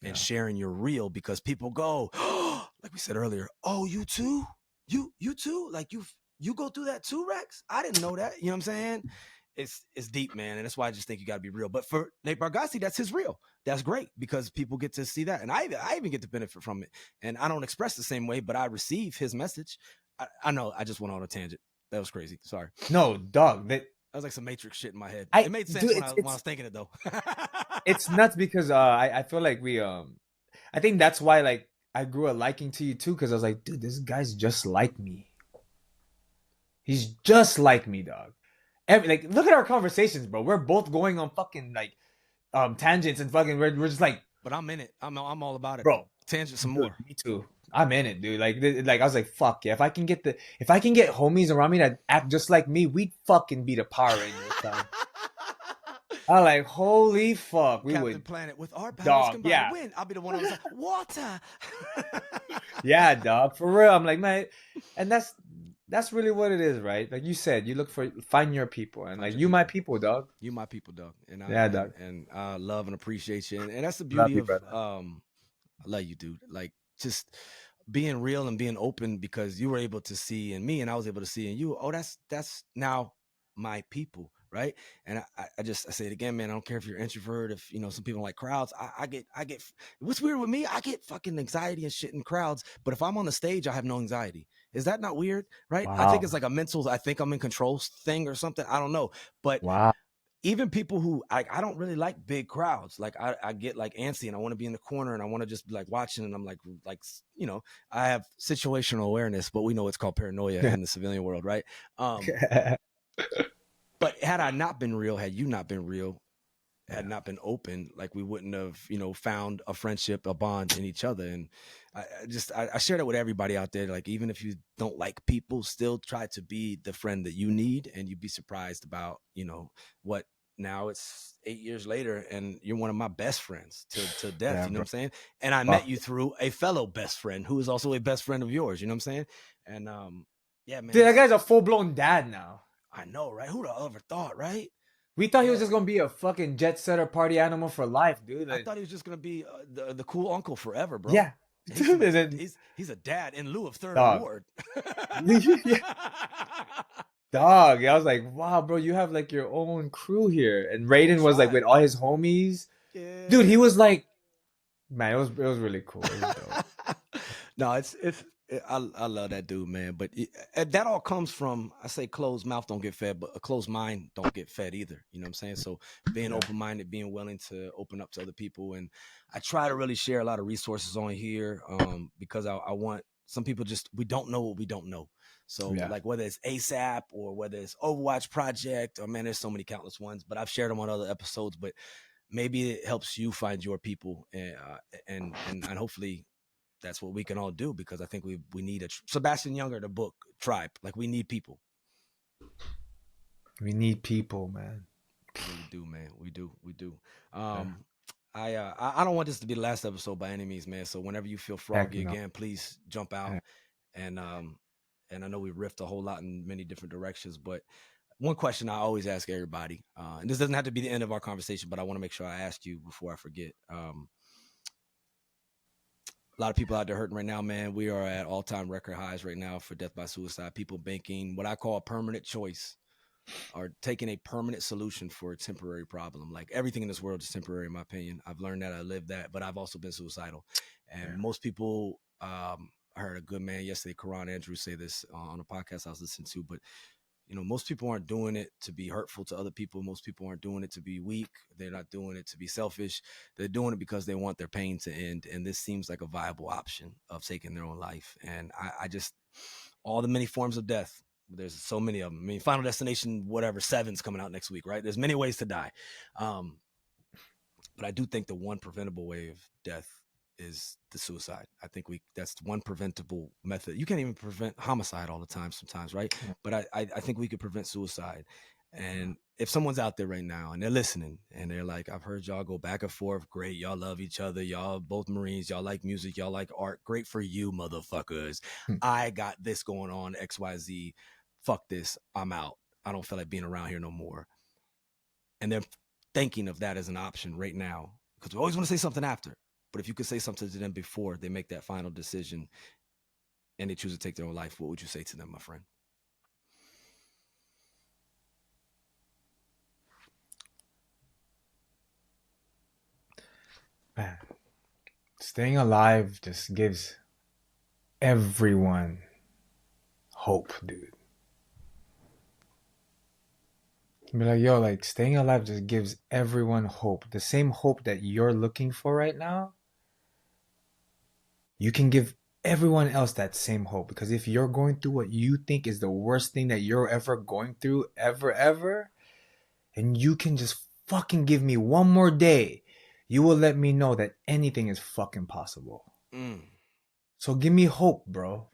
and sharing your real, because people go, oh, like we said earlier, oh, you too? You too? Like, you go through that too, Rex? I didn't know that. You know what I'm saying? It's deep, man. And that's why I just think you got to be real. But for Nate Bargatze, that's his real. That's great, because people get to see that. And I even get to benefit from it. And I don't express the same way, but I receive his message. I know I just went on a tangent. That was crazy. Sorry. No, dog. That was like some Matrix shit in my head. I It made sense do. when I was thinking it though. It's nuts because I feel like I think that's why like I grew a liking to you too, because I was like, dude, this guy's just like me. He's just like me, dog. Like, look at our conversations, bro. We're both going on fucking like tangents and fucking we're just like, but I'm in it. I'm all about it, bro. Tangent some Dude, more. me too. I'm in it, dude. Like I was like, fuck yeah. If I can get homies around me that act just like me, we'd fucking be the Power Rangers, son. I'm like, holy fuck, we Captain would, Planet with our powers dog. combined. Yeah, Win. I'll be the one who's like water. yeah, dog. For real, I'm like, man, and that's really what it is, right? Like you said, you find your people, and like you, my people, dog. You my people, dog. And Yeah, dog. And I love and appreciate you, and that's the Love beauty you, of brother. I love you, dude. Like just being real and being open, because you were able to see in me and I was able to see in you. Oh, that's now my people, right? And I say it again, man. I don't care if you're introvert, if some people like crowds. I get what's weird with me, I get fucking anxiety and shit in crowds, but if I'm on the stage, I have no anxiety. Is that not weird? Right? I think Wow. it's like a mental, I think I'm in control thing or something. I don't know. But Wow. even people who I don't really like big crowds. Like I get like antsy and I want to be in the corner and I want to just be like watching, and I'm like I have situational awareness, but we know it's called paranoia in the civilian world, right? But had I not been real, had you not been real, had not been open, like we wouldn't have, found a friendship, a bond in each other. And I share that with everybody out there. Like, even if you don't like people, still try to be the friend that you need, and you'd be surprised about, what now it's 8 years later and you're one of my best friends to death. Yeah, You know bro. what I'm saying? And I met you through a fellow best friend who is also a best friend of yours. You know what I'm saying? And yeah, man. Dude, that guy's a full-blown dad now. I know, right? Who'd have ever thought, right? We thought he was just gonna be a fucking jet setter party animal for life, dude. I thought he was just gonna be the cool uncle forever, bro. Yeah, dude, He's a dad in lieu of third dog. award. Yeah. Dog, I was like, wow, bro, you have like your own crew here. And Raiden was like with all his homies. Yeah. Dude, he was like, man, it was really cool. It was dope. No, I love that dude, man. But that all comes from, I say closed mouth don't get fed, but a closed mind don't get fed either. You know what I'm saying? So being open-minded, being willing to open up to other people. And I try to really share a lot of resources on here because I want, some people we don't know what we don't know. So like whether it's ASAP or whether it's Overwatch Project, or man, there's so many countless ones, but I've shared them on other episodes. But maybe it helps you find your people, and hopefully that's what we can all do, because I think we need Sebastian Younger, the book Tribe. Like, we need people. We need people, man. We really do, man. We do. I don't want this to be the last episode by any means, man. So whenever you feel froggy again, please jump out. And I know we riffed a whole lot in many different directions, but one question I always ask everybody, and this doesn't have to be the end of our conversation, but I want to make sure I ask you before I forget. A lot of people out there hurting right now, man. We are at all-time record highs right now for death by suicide. People making what I call a permanent choice, or taking a permanent solution for a temporary problem. Like, everything in this world is temporary, in my opinion. I've learned that, I lived that, but I've also been suicidal. And most people, I heard a good man yesterday, Karan Andrews, say this on a podcast I was listening to, but most people aren't doing it to be hurtful to other people. Most people aren't doing it to be weak. They're not doing it to be selfish. They're doing it because they want their pain to end. And this seems like a viable option of taking their own life. And I just, all the many forms of death, there's so many of them. I mean, Final Destination, whatever, 7's coming out next week, right? There's many ways to die. But I do think the one preventable way of death is the suicide. I think that's one preventable method. You can't even prevent homicide all the time sometimes, right? But I think we could prevent suicide. And if someone's out there right now and they're listening and they're like, I've heard y'all go back and forth, great, y'all love each other, y'all both Marines, y'all like music, y'all like art, great for you, motherfuckers. I got this going on, XYZ, fuck this, I'm out, I don't feel like being around here no more. And they're thinking of that as an option right now, because we always want to say something after. But if you could say something to them before they make that final decision and they choose to take their own life, what would you say to them, my friend? Man, staying alive just gives everyone hope, dude. Be like, yo, like staying alive just gives everyone hope. The same hope that you're looking for right now, you can give everyone else that same hope. Because if you're going through what you think is the worst thing that you're ever going through, ever, and you can just fucking give me one more day, you will let me know that anything is fucking possible. So give me hope, bro.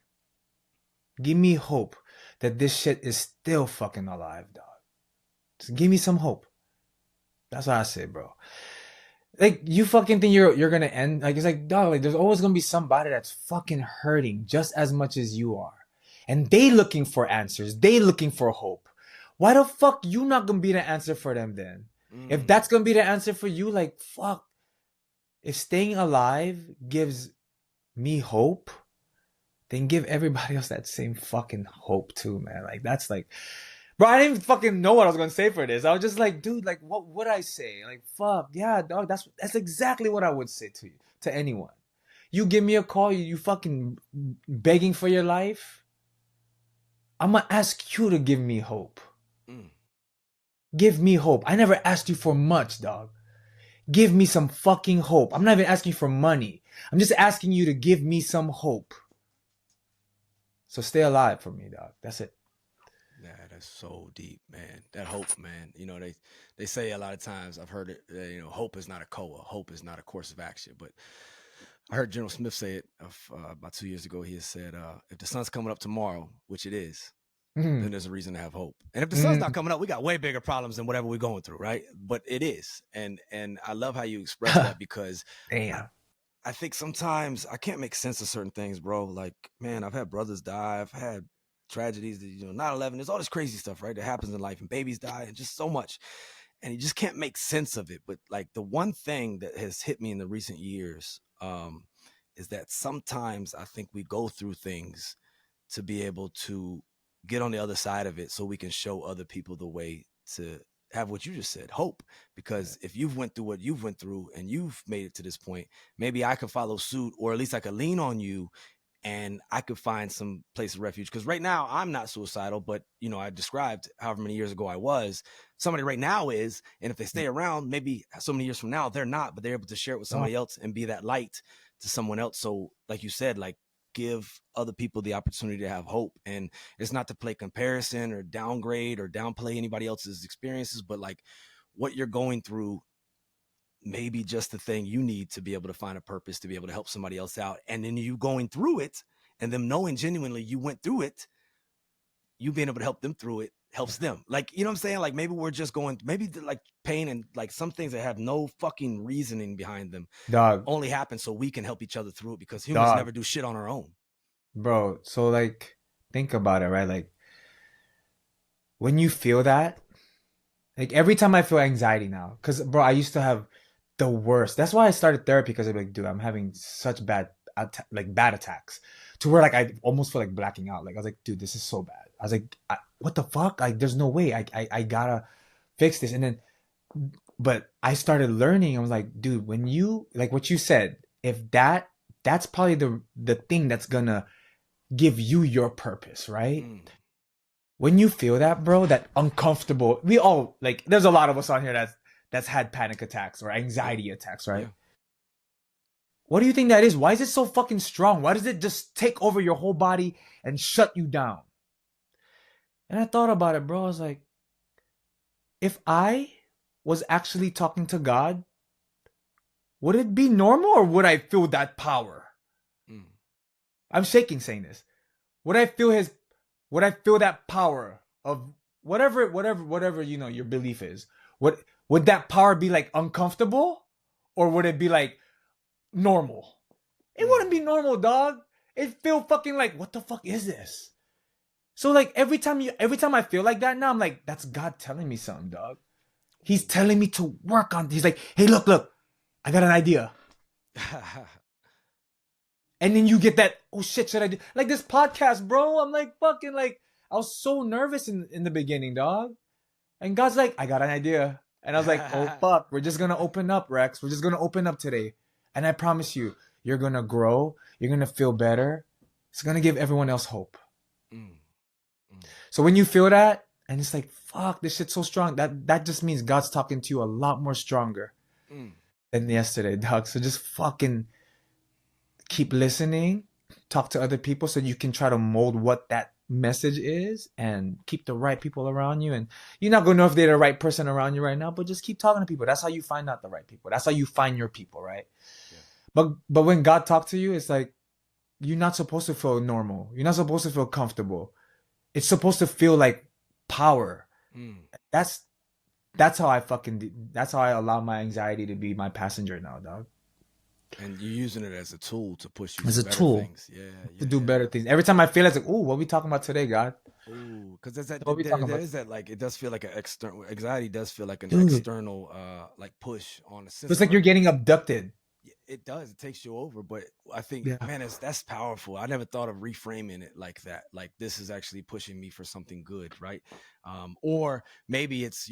Give me hope that this shit is still fucking alive, dog. Just give me some hope. That's what I say, bro. Like, you fucking think you're gonna end? Like, it's like, dog, like, there's always gonna be somebody that's fucking hurting just as much as you are. And they looking for answers. They looking for hope. Why the fuck you not gonna be the answer for them then? If that's gonna be the answer for you, like, fuck. If staying alive gives me hope, then give everybody else that same fucking hope too, man. Like, that's like, bro, I didn't even fucking know what I was gonna say for this. I was just like, dude, like, what would I say? Like, fuck, yeah, dog, that's exactly what I would say to you, to anyone. You give me a call, you fucking begging for your life, I'm gonna ask you to give me hope. Give me hope. I never asked you for much, dog. Give me some fucking hope. I'm not even asking for money. I'm just asking you to give me some hope. So stay alive for me, dog. That's it. Yeah, that's so deep, man. That hope, man. You know, they say a lot of times, I've heard it, you know, hope is not a COA. Hope is not a course of action. But I heard General Smith say it about 2 years ago. He has said, if the sun's coming up tomorrow, which it is, then there's a reason to have hope. And if the sun's not coming up, we got way bigger problems than whatever we're going through, right? But it is. And I love how you express that, because damn. I think sometimes I can't make sense of certain things, bro. Like, man, I've had brothers die. I've had tragedies, that, you know, 9/11. There's all this crazy stuff, right, that happens in life, and babies die, and just so much. And you just can't make sense of it. But like, the one thing that has hit me in the recent years is that sometimes I think we go through things to be able to get on the other side of it, so we can show other people the way to have what you just said, hope. Because if you've went through what you've went through and you've made it to this point, maybe I could follow suit, or at least I could lean on you, and I could find some place of refuge. Because right now I'm not suicidal, but you know, I described however many years ago I was. Somebody right now is, and if they stay around, maybe so many years from now they're not, but they're able to share it with somebody else and be that light to someone else. So like you said, like, give other people the opportunity to have hope. And it's not to play comparison or downgrade or downplay anybody else's experiences, but like, what you're going through may be just the thing you need to be able to find a purpose, to be able to help somebody else out. And then you going through it and them knowing genuinely you went through it, you being able to help them through it helps them. Like, you know what I'm saying? Like, maybe we're just going, maybe like pain and like some things that have no fucking reasoning behind them, dog, only happen so we can help each other through it, because humans never do shit on our own. Bro, so like, think about it, right? Like, when you feel that, like, every time I feel anxiety now, because, bro, I used to have the worst. That's why I started therapy, because I'm like, dude, I'm having such bad attacks, to where like I almost feel like blacking out. Like, I was like, dude, this is so bad. I was like, what the fuck? Like, there's no way. I gotta fix this. And then, but I started learning. I was like, dude, when you, like what you said, if that's probably the thing that's gonna give you your purpose, right? When you feel that, bro, that uncomfortable, we all, like, there's a lot of us on here that's had panic attacks or anxiety attacks, right? What do you think that is? Why is it so fucking strong? Why does it just take over your whole body and shut you down? And I thought about it, bro. I was like, if I was actually talking to God, would it be normal, or would I feel that power? I'm shaking saying this. Would I feel that power of whatever, you know, your belief is? Would that power be like uncomfortable, or would it be like normal? It wouldn't be normal, dog. It feel fucking like, what the fuck is this? So like, every time I feel like that now, I'm like, that's God telling me something, dog. He's telling me to work on. He's like, hey, look, I got an idea. And then you get that, oh shit, should I do like this podcast, bro? I'm like, fucking, like, I was so nervous in the beginning, dog. And God's like, I got an idea. And I was like, oh fuck, we're just gonna open up, Rex. We're just gonna open up today. And I promise you, you're gonna grow. You're gonna feel better. It's gonna give everyone else hope. So when you feel that, And it's like, fuck, this shit's so strong. That just means God's talking to you a lot more stronger than yesterday, dog. So just fucking keep listening, talk to other people so you can try to mold what that message is and keep the right people around you. And you're not gonna know if they're the right person around you right now, but just keep talking to people. That's how you find out the right people. That's how you find your people, right? Yeah. But when God talks to you, it's like you're not supposed to feel normal. You're not supposed to feel comfortable. It's supposed to feel like power. That's how I allow my anxiety to be my passenger now, dog. And you're using it as a tool to push you as to a better tool things. Yeah, to do better things. Every time I feel it's like, ooh, what are we talking about today, God? Ooh, because there's that What are we talking there about? is that, like, it does feel like an external anxiety does feel like an Dude, external like push on the it's system. like you're getting abducted. It does. It takes you over, but I think, Yeah. man, that's powerful. I never thought of reframing it like that. Like, this is actually pushing me for something good, right? Or maybe it's,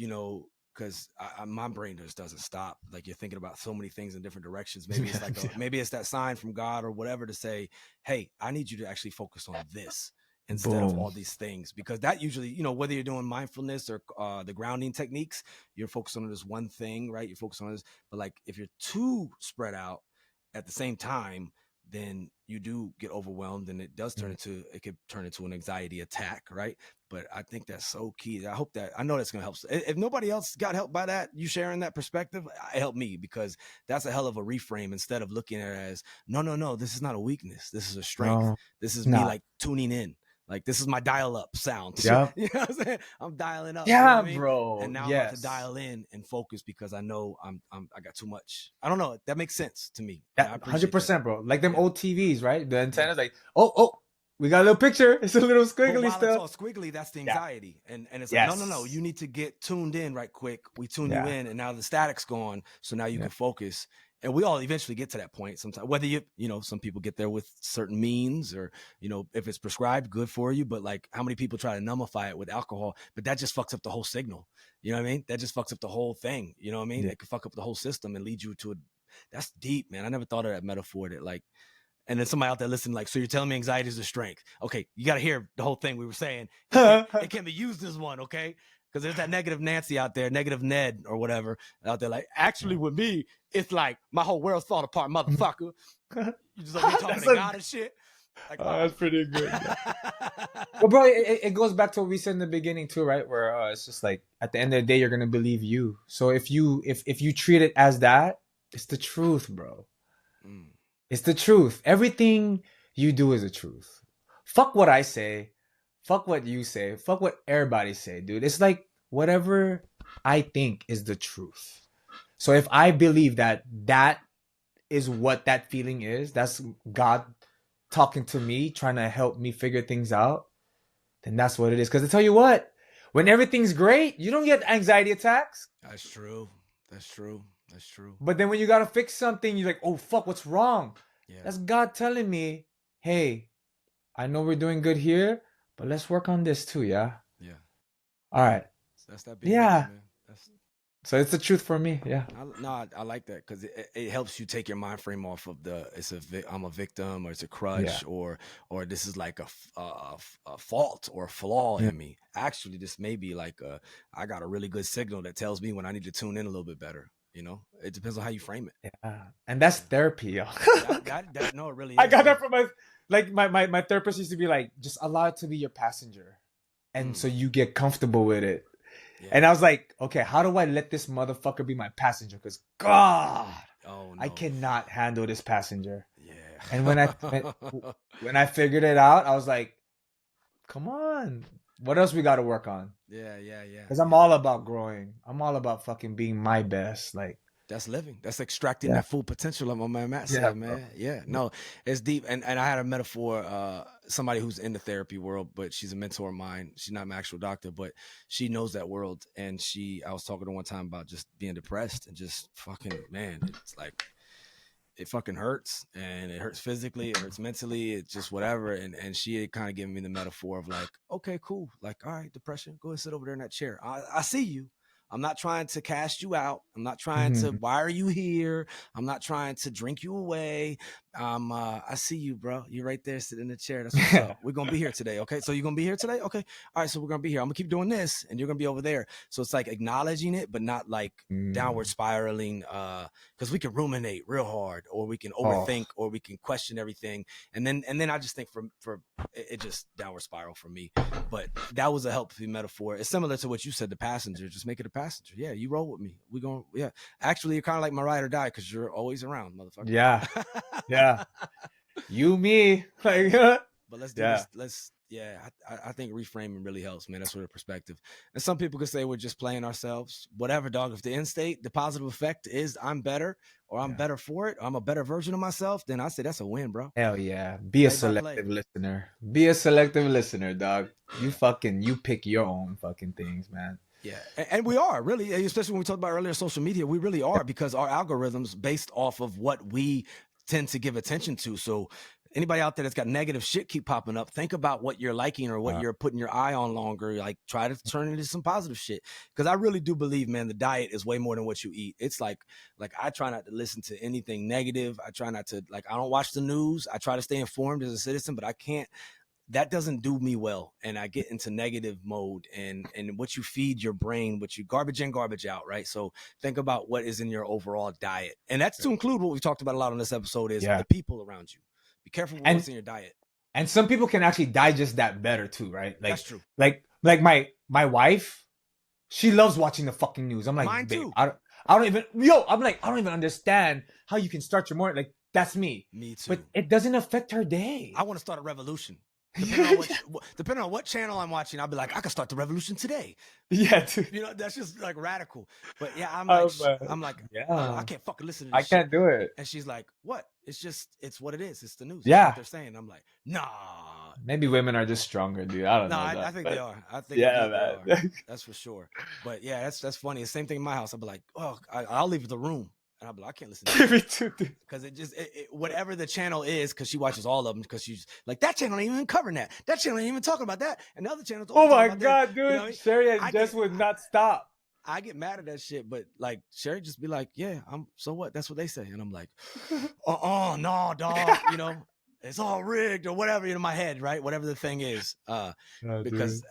because my brain just doesn't stop. Like, you're thinking about so many things in different directions. Maybe it's like maybe it's that sign from God or whatever to say, hey, I need you to actually focus on this instead of all these things, because that usually, whether you're doing mindfulness or the grounding techniques, you're focused on this one thing, right? You're focused on this, but like if you're too spread out at the same time, then you do get overwhelmed, and it could turn into an anxiety attack, right? But I think that's so key. I know that's gonna help. If nobody else got helped by that, you sharing that perspective, it helped me, because that's a hell of a reframe. Instead of looking at it as, no, this is not a weakness, this is a strength. No, this is me, not. like, tuning in. Like, this is my dial-up sound. Yeah. You know what I'm saying? I'm dialing up. You know Yeah, what I mean? bro. And now I'm about to Yes. dial in and focus, because I know I got too much. I don't know. That makes sense to me. And I That appreciate that. 100%, bro. Like them Yeah. old TVs, right? The antenna's like, oh, we got a little picture. It's a little But squiggly while it's still. all squiggly, that's the Yeah. anxiety. And it's like, no. You Yes. need to get tuned in right quick. We tune you Yeah. in, and now the static's gone. So now you Yeah. can focus. And we all eventually get to that point sometimes, whether some people get there with certain means, or, if it's prescribed, good for you. But like, how many people try to nullify it with alcohol? But that just fucks up the whole signal. You know what I mean? That just fucks up the whole thing. You know what I mean? Yeah. It could fuck up the whole system and lead you to that's deep, man. I never thought of that metaphor, that, like, and then somebody out there listening, like, so you're telling me anxiety is a strength. Okay, you got to hear the whole thing we were saying. It can be used as one, okay? Because there's that negative Nancy out there, negative Ned or whatever out there. Like, actually, with me, it's like my whole world's falling apart, motherfucker. You just like me talking to God and shit. Like, wow. That's pretty good. Well, bro, it goes back to what we said in the beginning too, right? Where it's just like, at the end of the day, you're gonna believe you. So if you treat it as that, it's the truth, bro. It's the truth. Everything you do is the truth. Fuck what I say. Fuck what you say. Fuck what everybody say, dude. It's like whatever I think is the truth. So if I believe that is what that feeling is, that's God talking to me, trying to help me figure things out, then that's what it is. Because I tell you what, when everything's great, you don't get anxiety attacks. That's true. That's true. That's true. But then when you gotta fix something, you're like, oh fuck, what's wrong? Yeah. That's God telling me, hey, I know we're doing good here, but let's work on this too, yeah? Yeah. All right. That's that big. Yeah. Man. That's So it's the truth for me, yeah. I like that, because it helps you take your mind frame off of I'm a victim, or it's a crutch, or this is like a fault or a flaw in me. Actually, this may be like I got a really good signal that tells me when I need to tune in a little bit better. It depends on how you frame it. Yeah, and that's therapy, yo. No, it really is. I got that from my therapist used to be like, just allow it to be your passenger, and so you get comfortable with it. Yeah. And I was like, okay, how do I let this motherfucker be my passenger? Because God, I cannot handle this passenger. Yeah. And when I figured it out, I was like, come on, what else we got to work on? Yeah. Because I'm all about growing. I'm all about fucking being my best. Like, that's living. That's extracting that full potential of my Matt said, man. Bro. Yeah, no, it's deep. And I had a metaphor, somebody who's in the therapy world, but she's a mentor of mine. She's not my actual doctor, but she knows that world. And I was talking to her one time about just being depressed and just fucking, man, it's like, it fucking hurts, and it hurts physically, it hurts mentally, it's just whatever. And she had kind of given me the metaphor of like, okay, cool. Like, all right, depression, go and sit over there in that chair. I see you. I'm not trying to cast you out. I'm not trying to, why are you here? I'm not trying to drink you away. I see you, bro. You're right there sitting in the chair. That's what's up. We're going to be here today. Okay. So you're going to be here today? Okay. All right. So we're going to be here. I'm going to keep doing this and you're going to be over there. So it's like acknowledging it, but not like downward spiraling, because we can ruminate real hard, or we can overthink, or we can question everything. And then I just think for it just downward spiral for me. But that was a helpful metaphor. It's similar to what you said, the passenger. Just make it a passenger. Yeah, you roll with me. We going, yeah. Actually, you're kind of like my ride or die because you're always around, motherfucker. Yeah. Yeah. You, me. Like, but let's do this. I think reframing really helps, man. That's sort of perspective. And some people could say we're just playing ourselves. Whatever, dog. If the end state, the positive effect is I'm better, or I'm better for it, or I'm a better version of myself, then I say that's a win, bro. Hell yeah. Be a selective listener. Be a selective listener, dog. You pick your own fucking things, man. Yeah, and we are really, especially when we talked about earlier social media, we really are, because our algorithms based off of what we tend to give attention to. So anybody out there that's got negative shit keep popping up, think about what you're liking or what you're putting your eye on longer. Like, try to turn it into some positive shit. Because I really do believe, man, the diet is way more than what you eat. It's like I try not to listen to anything negative. I try not to, I don't watch the news. I try to stay informed as a citizen, but I can't. That doesn't do me well, and I get into negative mode, and what you feed your brain, what you garbage in, garbage out, right? So think about what is in your overall diet, and that's to include what we talked about a lot on this episode is the people around you. Be careful with what's in your diet. And some people can actually digest that better too, right? Like, that's true. Like my wife, she loves watching the fucking news. I'm like, mine babe, too. I don't even understand how you can start your morning. Like, that's me. Me too. But it doesn't affect her day. I want to start a revolution. Depending on what channel I'm watching, I'll be like, I can start the revolution today. Yeah, dude. You know, that's just like radical. But yeah, I'm like, I can't fucking listen to this. I can't do it. And she's like, what? It's what it is. It's the news. Yeah. That's what they're saying. I'm like, nah. Maybe women are just stronger, dude. I don't know. I think they are. I think they are. That's for sure. But yeah, that's funny. The same thing in my house. I'll be like, oh, I'll leave the room. And I'll be like, I can't listen to it. Because it just, whatever the channel is, because she watches all of them, because she's like, that channel ain't even covering that. That channel ain't even talking about that. And the other channel's oh my God, dude. You know, Sherry and Jess would not stop. I get mad at that shit, but like Sherry just be like, yeah, so what? That's what they say. And I'm like, no, dog, you know. It's all rigged or whatever in my head, right? Whatever the thing is, because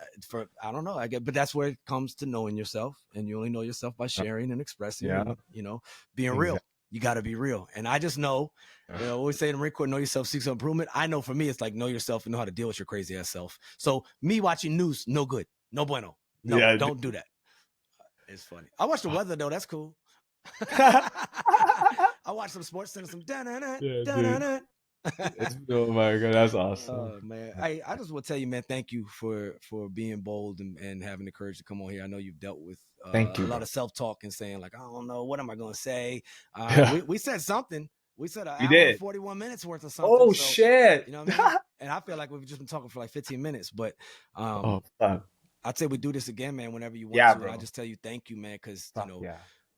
I don't know. But that's where it comes to knowing yourself, and you only know yourself by sharing and expressing. And, you know, being real. You got to be real. And I just know, you know, always say in the Marine Corps, know yourself, seek some improvement. I know for me, it's like know yourself and know how to deal with your crazy ass self. So me watching news, no good, no bueno. No, don't do that. It's funny. I watch the weather though. That's cool. I watch some sports center, some da-na-na. Oh my God, that's awesome. Oh man, I just want to tell you, man, thank you for being bold and having the courage to come on here. I know you've dealt with a lot of self-talk and saying like, I don't know, what am I going to say? We said something. We said an hour and 41 minutes worth of something. Oh, so, shit. You know what I mean? And I feel like we've just been talking for like 15 minutes, but I'd say we do this again, man, whenever you want to. Bro. I just tell you thank you, man, because you know. Yeah.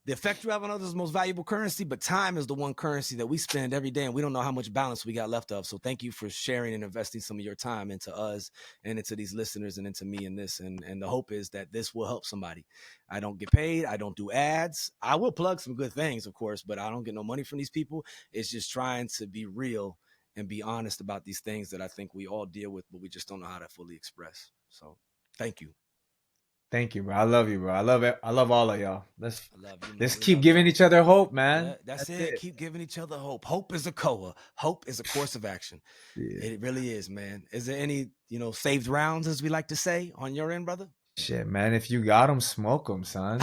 The effect you have on others is the most valuable currency, but time is the one currency that we spend every day, and we don't know how much balance we got left of. So thank you for sharing and investing some of your time into us and into these listeners and into me in this. And the hope is that this will help somebody. I don't get paid. I don't do ads. I will plug some good things, of course, but I don't get no money from these people. It's just trying to be real and be honest about these things that I think we all deal with, but we just don't know how to fully express. So thank you. Thank you, bro. I love you, bro. I love it. I love all of y'all. Let's keep giving each other hope, man. Yeah, that's it. Keep giving each other hope. Hope is a COA. Hope is a course of action. It really is, man. Is there any, saved rounds, as we like to say, on your end, brother? Shit, man. If you got them, smoke them, son.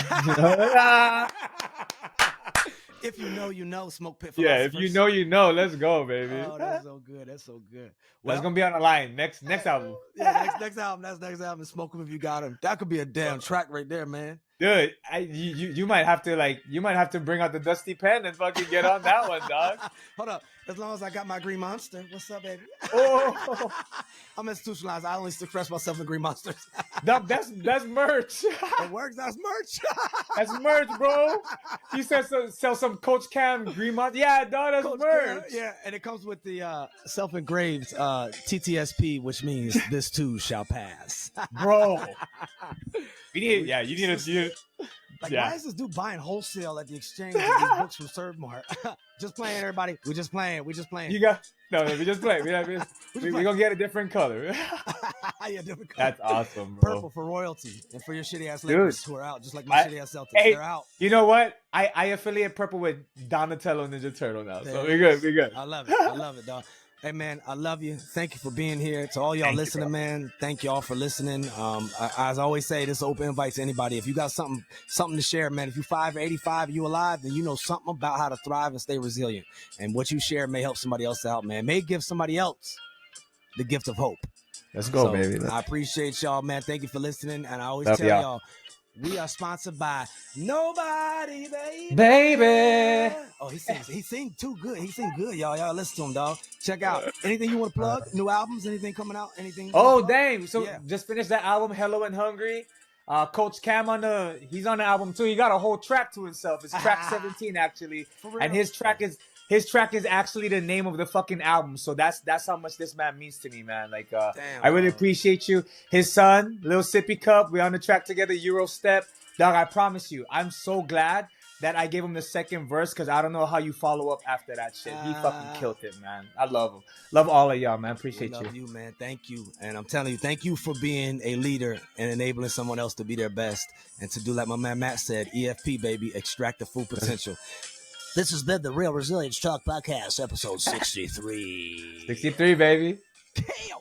If you know, you know. Smoke pit. Yeah, if you know, you know. Let's go, baby. Oh, that's so good. That's so good. Well, that's gonna be on the line next album. Yeah, next album. That's next album. Smoke 'em if you got him. That could be a damn track right there, man. Dude, you might have to bring out the dusty pen and fucking get on that one, dog. Hold up. As long as I got my Green Monster. What's up, baby? Oh, I'm institutionalized. I only express myself in Green Monsters. That's merch. It works. That's merch. That's merch, bro. You said sell some Coach Cam Green Monster. Yeah, dog, that's Coach merch. Cam, yeah, and it comes with the self-engraved TTSP, which means this too shall pass. Bro. You need Like, why is this dude buying wholesale at the exchange of these books from Servmart? Just playing, everybody. We're just playing. We just playing. You got we just play. We're gonna get a different color. Yeah, different color. That's awesome, bro. Purple for royalty and for your shitty ass Lakers who are out, just like my shitty ass Celtics. Hey, they're out. You know what? I affiliate purple with Donatello Ninja Turtle now, so we're good. We're good. I love it, dog. Hey man, I love you. Thank you for being here. To all y'all listening, man, thank y'all for listening. As I always say, this is open invite to anybody. If you got something to share, man, if you 5 or 85, you alive, then you know something about how to thrive and stay resilient. And what you share may help somebody else out, man. May give somebody else the gift of hope. Let's go, baby. I appreciate y'all, man. Thank you for listening. And I always tell y'all, we are sponsored by Nobody, baby. Oh, he sings too good. He sings good, y'all. Y'all listen to him, dog. Check out anything you want to plug. New albums, anything coming out, anything. Oh, dang! So just finished that album, Hello and Hungry. Coach Cam he's on the album too. He got a whole track to himself. It's track 17 actually, and his track is actually the name of the fucking album. So that's how much this man means to me, man. Like, I really appreciate you. His son, Lil Sippy Cup, we on the track together, Euro Step. Dog, I promise you, I'm so glad that I gave him the second verse because I don't know how you follow up after that shit. He fucking killed it, man. I love him. Love all of y'all, man. Appreciate you. Love you, man. Thank you. And I'm telling you, thank you for being a leader and enabling someone else to be their best and to do like my man Matt said, EFP, baby, extract the full potential. This has been the Real Resilience Talk Podcast, episode 63. 63, baby. Damn.